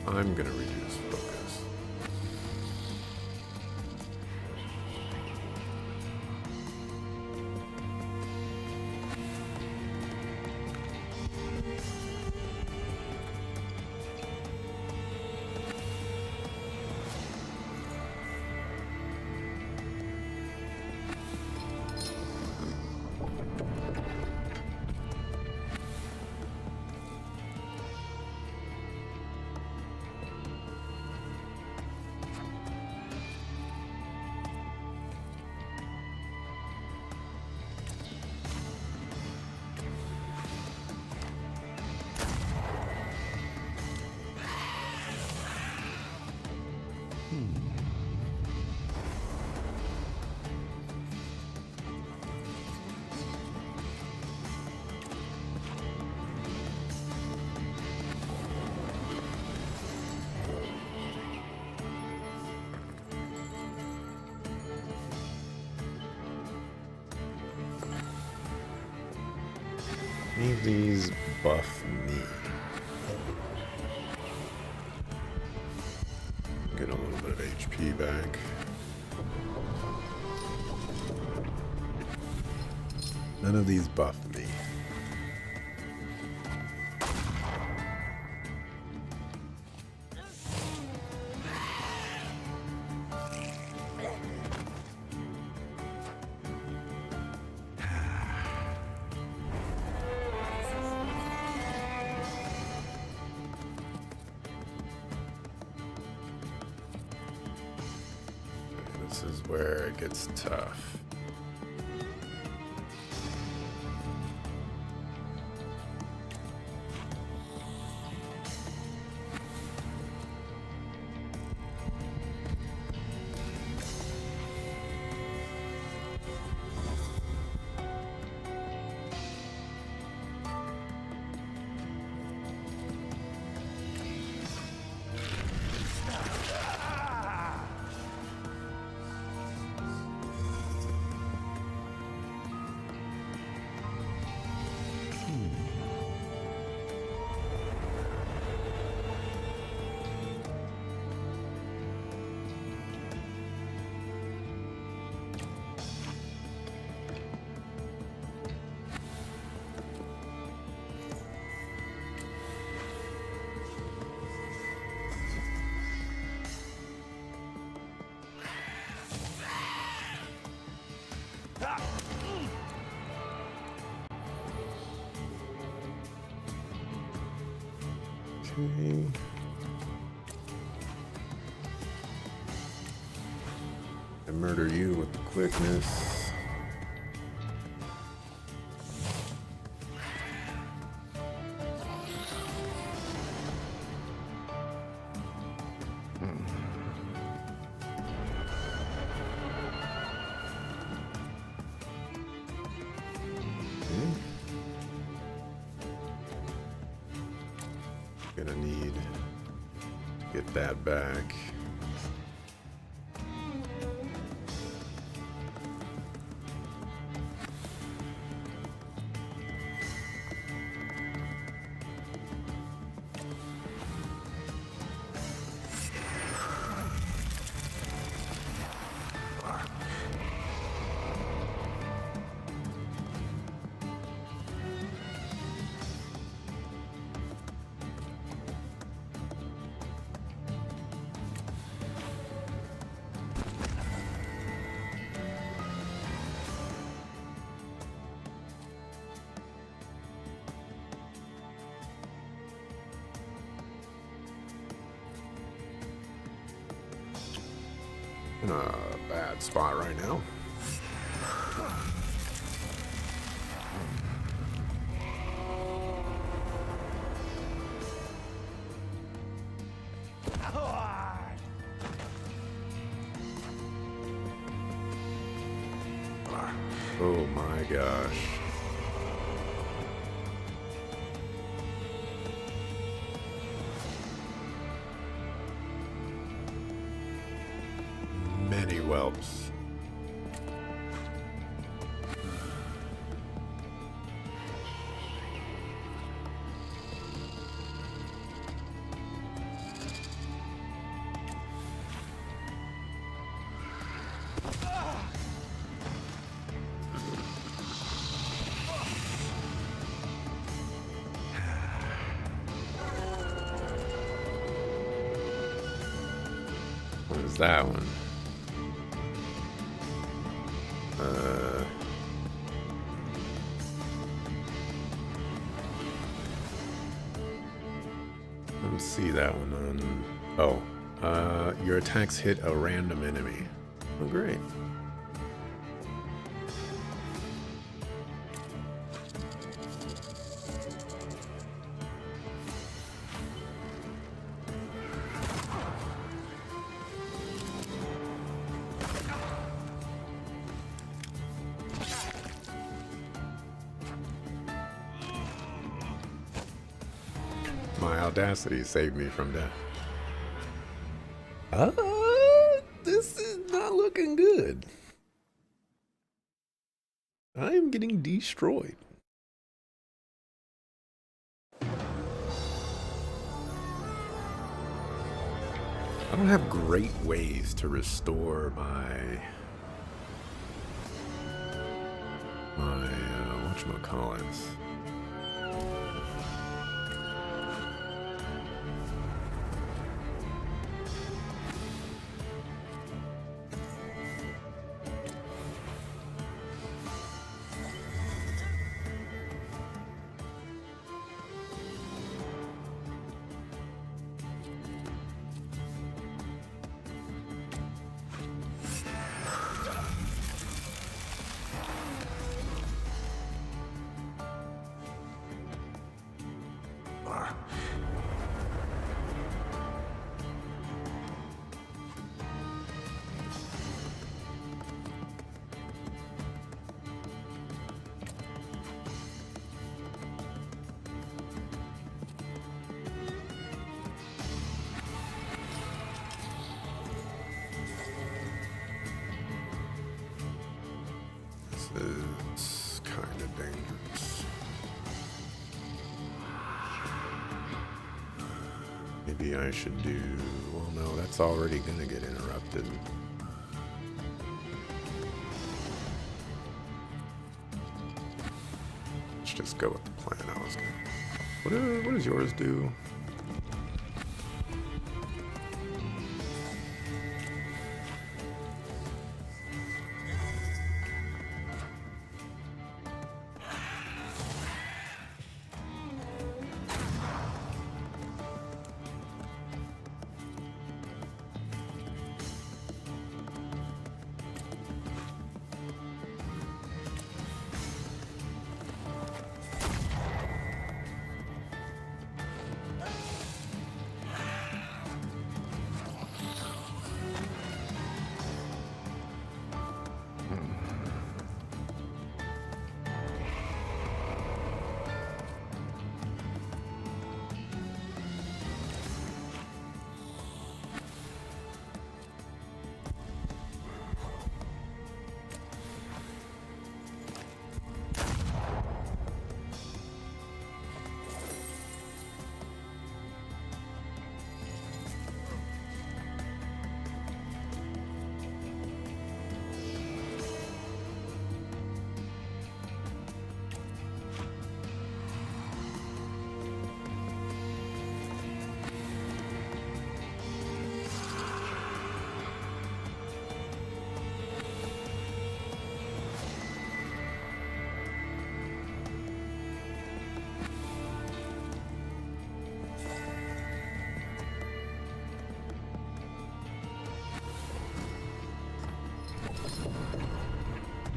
I'm gonna reduce focus. Any of these buff me? Get a little bit of HP back. None of these buff me. This is where it gets tough. Okay. I murder you with the quickness. Gonna need to get that back. In a bad spot right now. Oh my gosh. Many whelps. What is that one? I don't see that one on. Oh, your attacks hit a random enemy. Oh, great. My audacity saved me from death. This is not looking good. I am getting destroyed. don't have great ways to restore my whatchamacallits. This is kind of dangerous. Maybe I should do... Well, no, that's already gonna get interrupted. Let's just go with the plan I was gonna... What does yours do?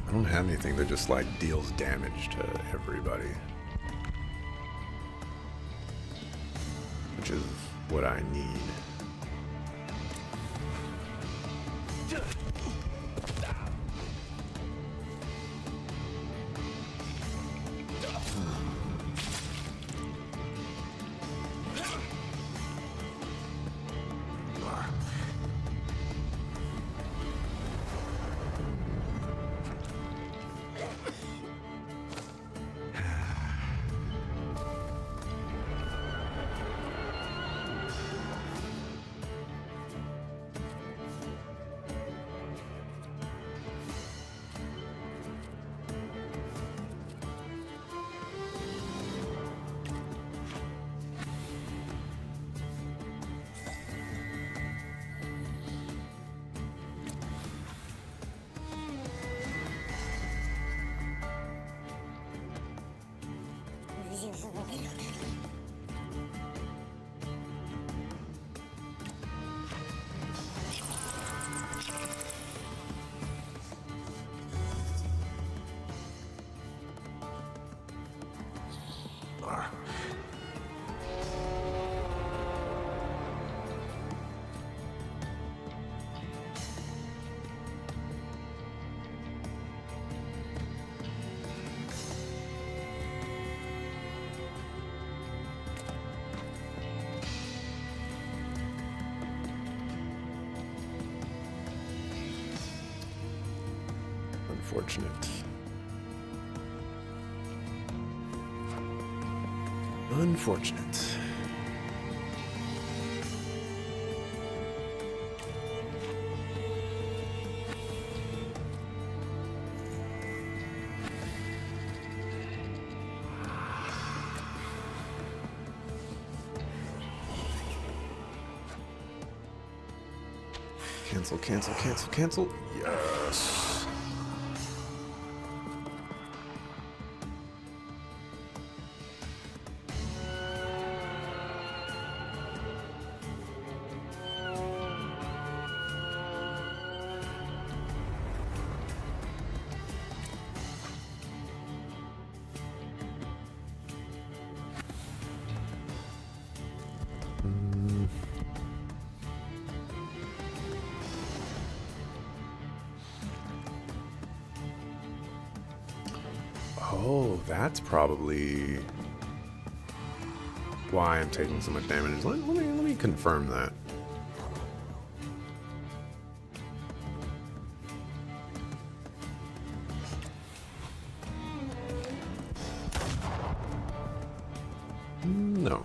I don't have anything that just like deals damage to everybody, which is what I need. Unfortunate. Unfortunate. Cancel, cancel, cancel, cancel. Yes. Oh, that's probably why I'm taking so much damage. Let me confirm that. No.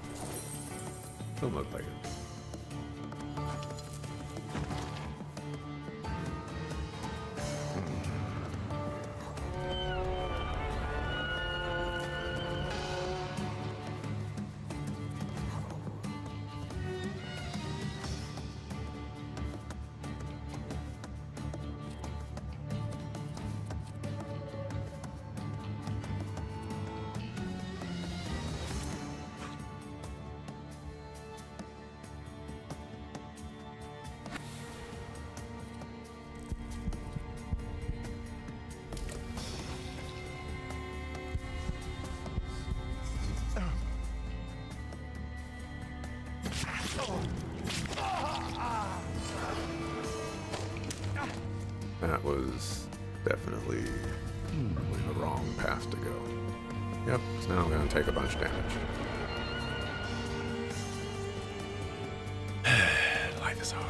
Don't look like it. That was definitely the wrong path to go. Yep, so now I'm going to take a bunch of damage. Life is hard.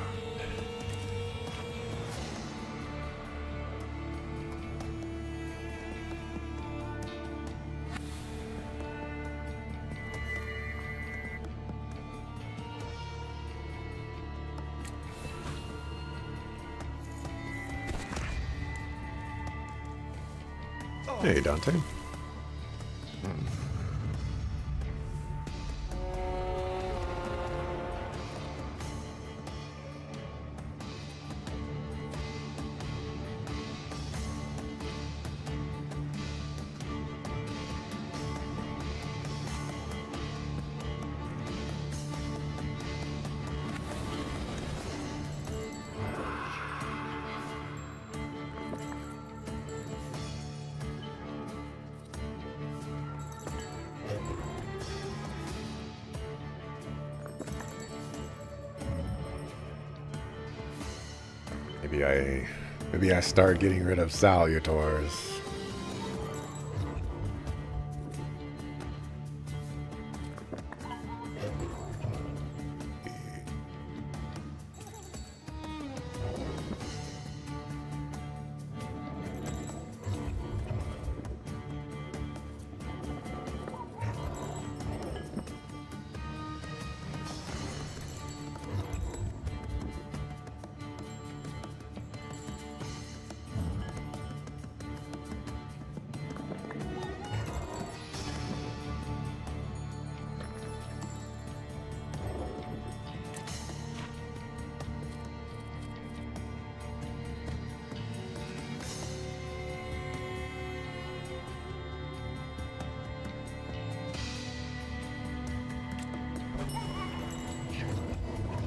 Hey, Dante. Maybe I start getting rid of salutors.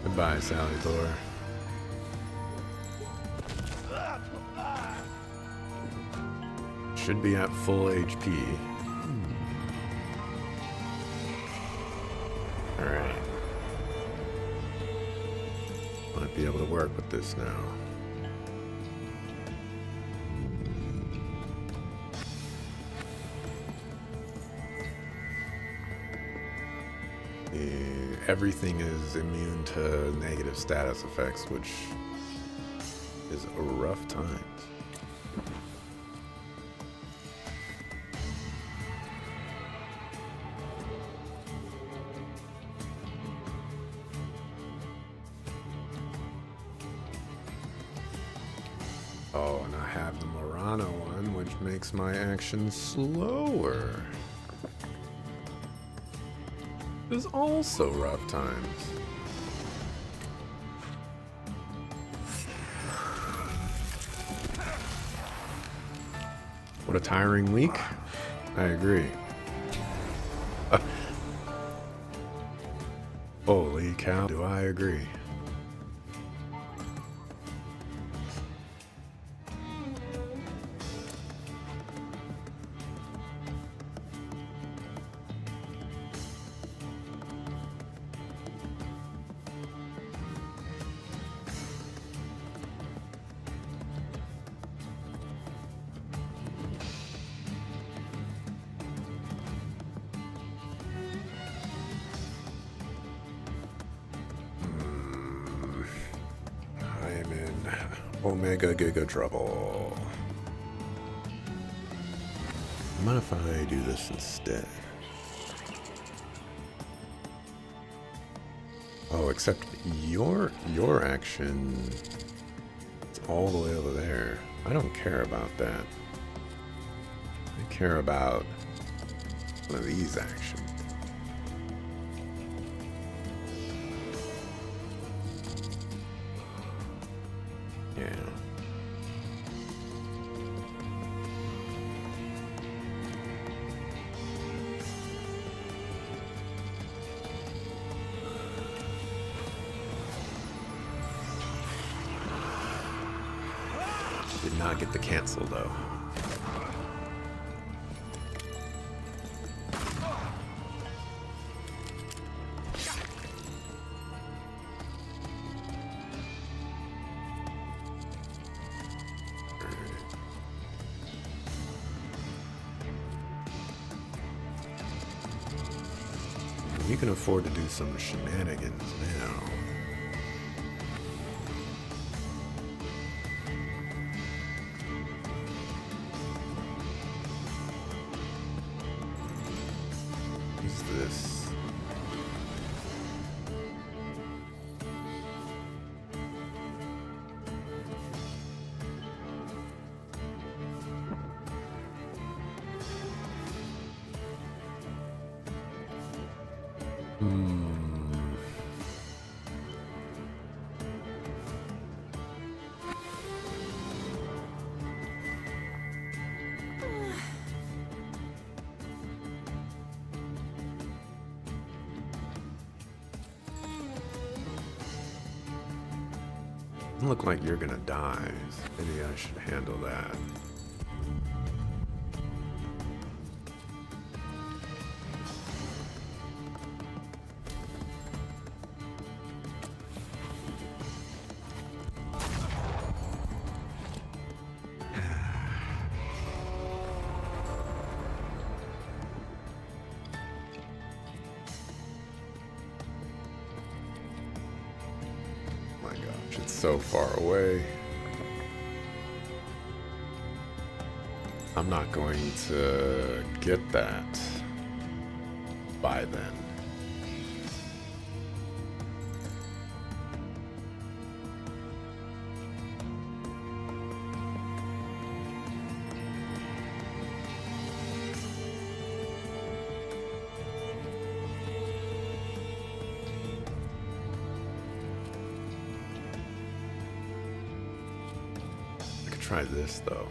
Goodbye, Salutor. Should be at full HP. Alright. Might be able to work with this now. Everything is immune to negative status effects, which is a rough times. Oh, and I have the Murano one, which makes my action slower. Is also rough times. What a tiring week. I agree. Holy cow, do I agree. Omega Giga Trouble. Mind if I do this instead? Oh, except your action is all the way over there. I don't care about that. I care about one of these actions. Yeah. Did not get the cancel though. You can afford to do some shenanigans now. What's this? Look like you're gonna die. Maybe I should handle that. It's so far away. I'm not going to get that by then. Try this though.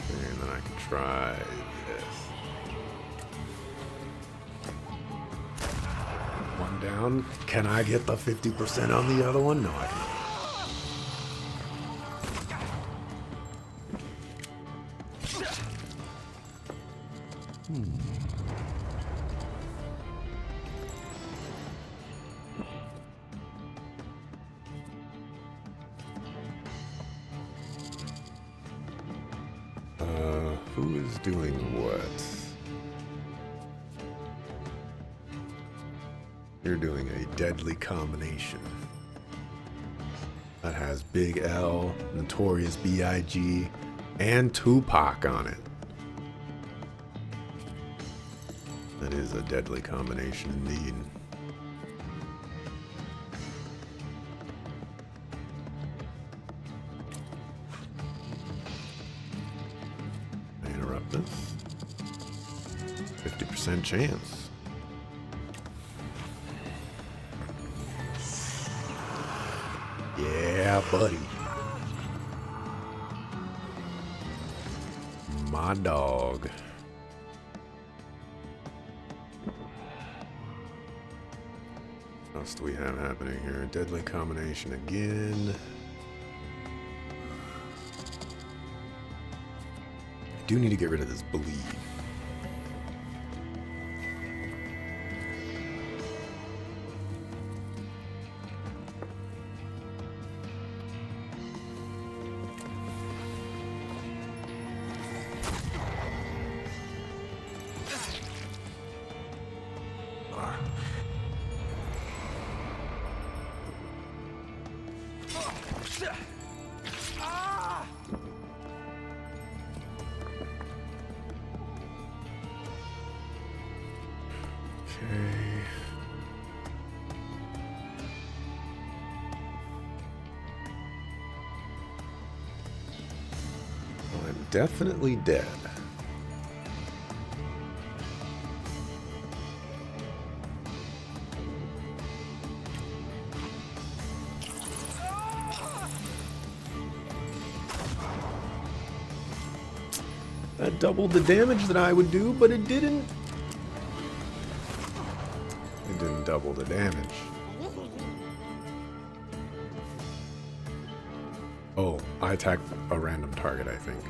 And then I can try this. One down. Can I get the 50% on the other one? No, I can't. Who is doing what? You're doing a deadly combination that has Big L, Notorious B.I.G., and Tupac on it. That is a deadly combination indeed. Interrupt this. 50% chance. Yeah, buddy. My dog. What else do we have happening here? Deadly combination again. I do need to get rid of this bleed. I'm definitely dead. That doubled the damage that I would do, but it didn't. It didn't double the damage. Oh, I attacked a random target, I think.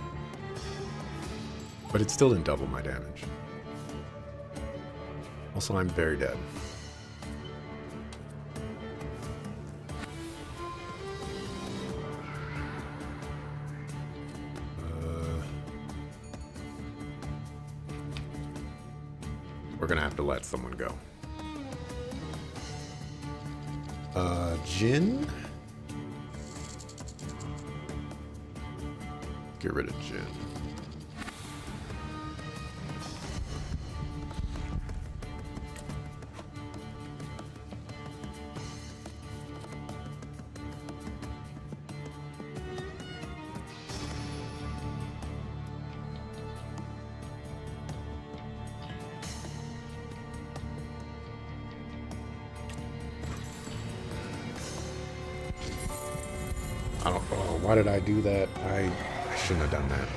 But it still didn't double my damage. Also, I'm very dead. We're gonna have to let someone go. Jin? Get rid of Jin. I don't know. Why did I do that? I shouldn't have done that.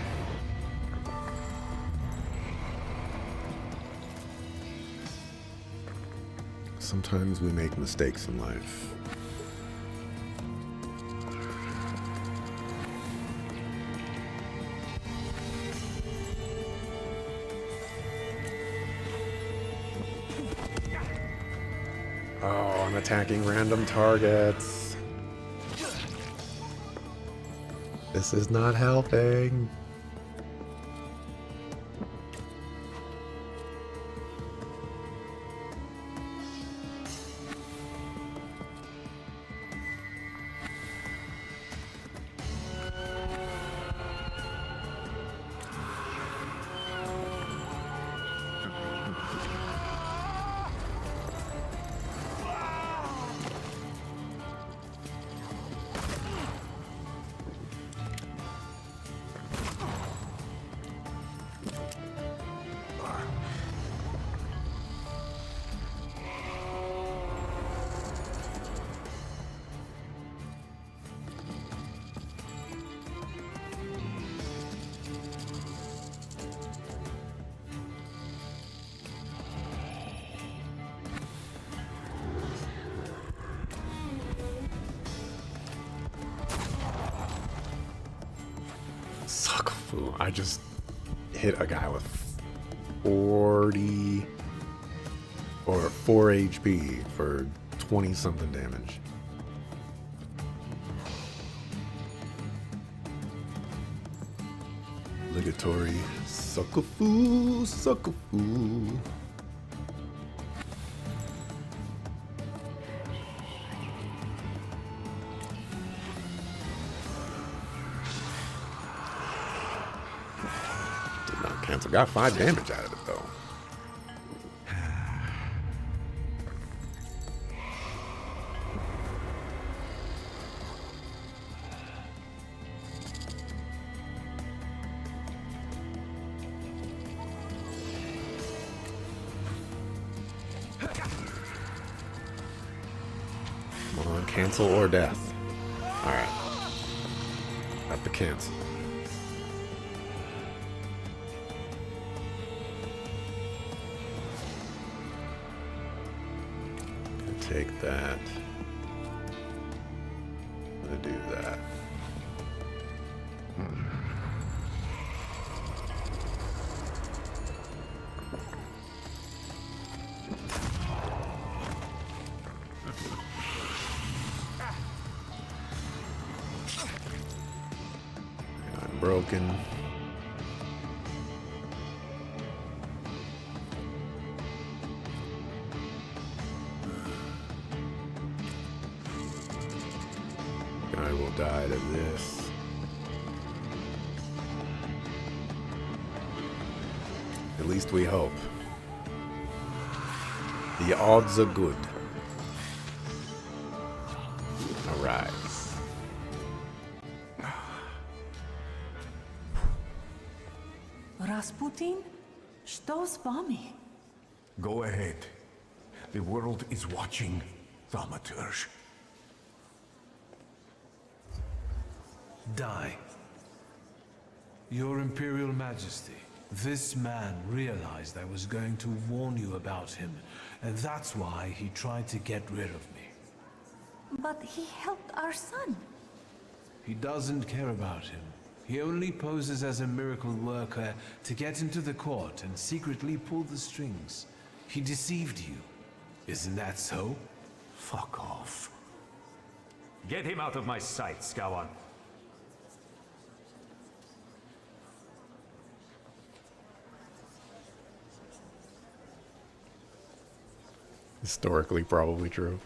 Sometimes we make mistakes in life. Oh, I'm attacking random targets. This is not helping. I just hit a guy with 40 or 4 HP for 20 something damage. Obligatory suckafu, suckafu. Cancel. Got 5 damage out of it though. Cancel or death. Alright. Got the cancel. Gonna take that. Gonna do that. Broken. I will die to this. At least we hope. The odds are good. All right. Rasputin? Что с вами? Go ahead. The world is watching, Thaumaturge. Die. Your Imperial Majesty, this man realized I was going to warn you about him, and that's why he tried to get rid of me. But he helped our son. He doesn't care about him. He only poses as a miracle worker to get into the court and secretly pull the strings. He deceived you. Isn't that so? Fuck off. Get him out of my sight, Skawan. Historically, probably true.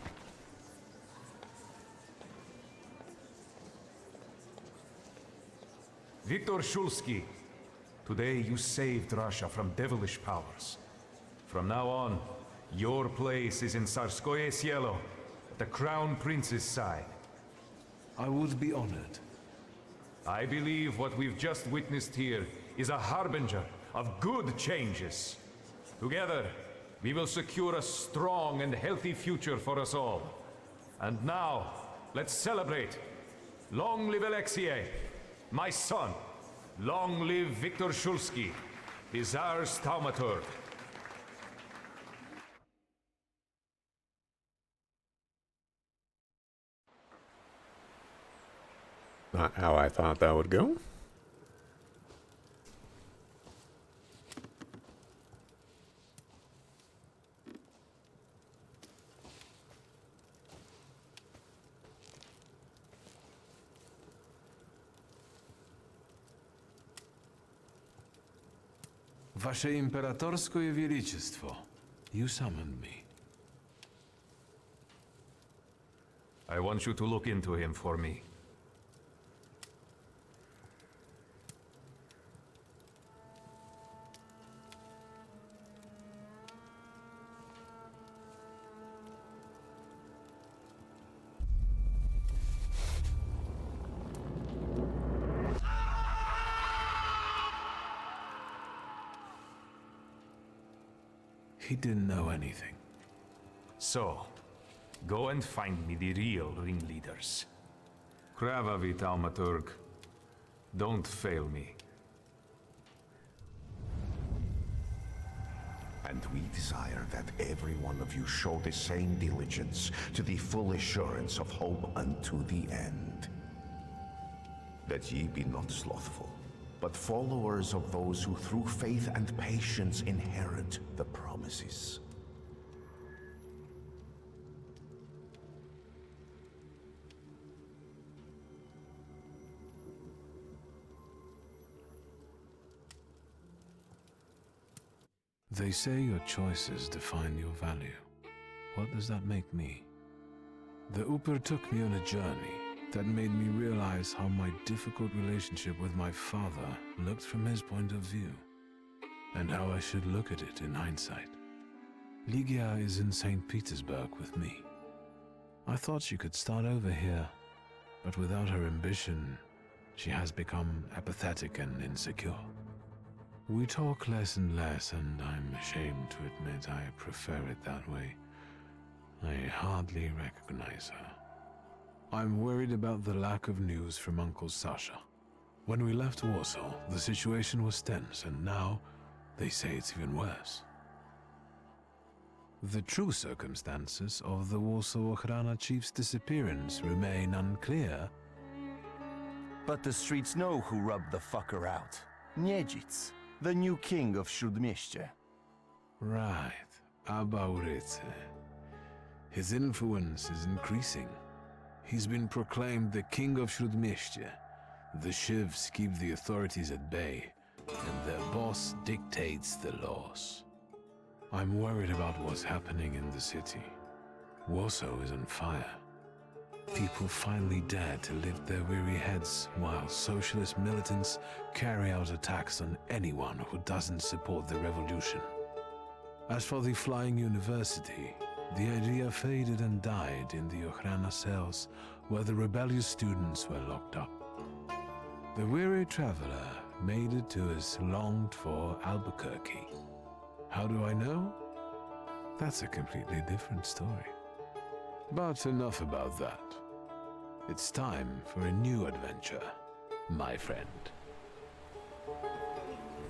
Viktor Shulsky, today you saved Russia from devilish powers. From now on, your place is in Tsarskoye Sielo, at the Crown Prince's side. I would be honored. I believe what we've just witnessed here is a harbinger of good changes. Together, we will secure a strong and healthy future for us all. And now, let's celebrate. Long live Alexei, my son. Long live Viktor Shulsky, the Tsar's Thaumaturge. Not how I thought that would go. Wasze Imperatorskie Величество, you summoned me. I want you to look into him for me. He didn't know anything. So, go and find me the real ringleaders. Kravavi, Thaumaturge. Don't fail me. And we desire that every one of you show the same diligence to the full assurance of hope unto the end. That ye be not slothful, but followers of those who through faith and patience inherit the promises. They say your choices define your value. What does that make me? The Uper took me on a journey that made me realize how my difficult relationship with my father looked from his point of view, and how I should look at it in hindsight. Ligia is in St. Petersburg with me. I thought she could start over here, but without her ambition, she has become apathetic and insecure. We talk less and less, and I'm ashamed to admit I prefer it that way. I hardly recognize her. I'm worried about the lack of news from Uncle Sasha. When we left Warsaw, the situation was tense, and now they say it's even worse. The true circumstances of the Warsaw Ochrana chief's disappearance remain unclear. But the streets know who rubbed the fucker out. Niedzic, the new king of Śródmieście. Right, Abauryce. His influence is increasing. He's been proclaimed the king of Śródmieście. The Shivs keep the authorities at bay, and their boss dictates the laws. I'm worried about what's happening in the city. Warsaw is on fire. People finally dare to lift their weary heads while socialist militants carry out attacks on anyone who doesn't support the revolution. As for the Flying University, the idea faded and died in the Ochrana cells where the rebellious students were locked up. The weary traveler made it to his longed-for Albuquerque. How do I know? That's a completely different story. But enough about that. It's time for a new adventure, my friend.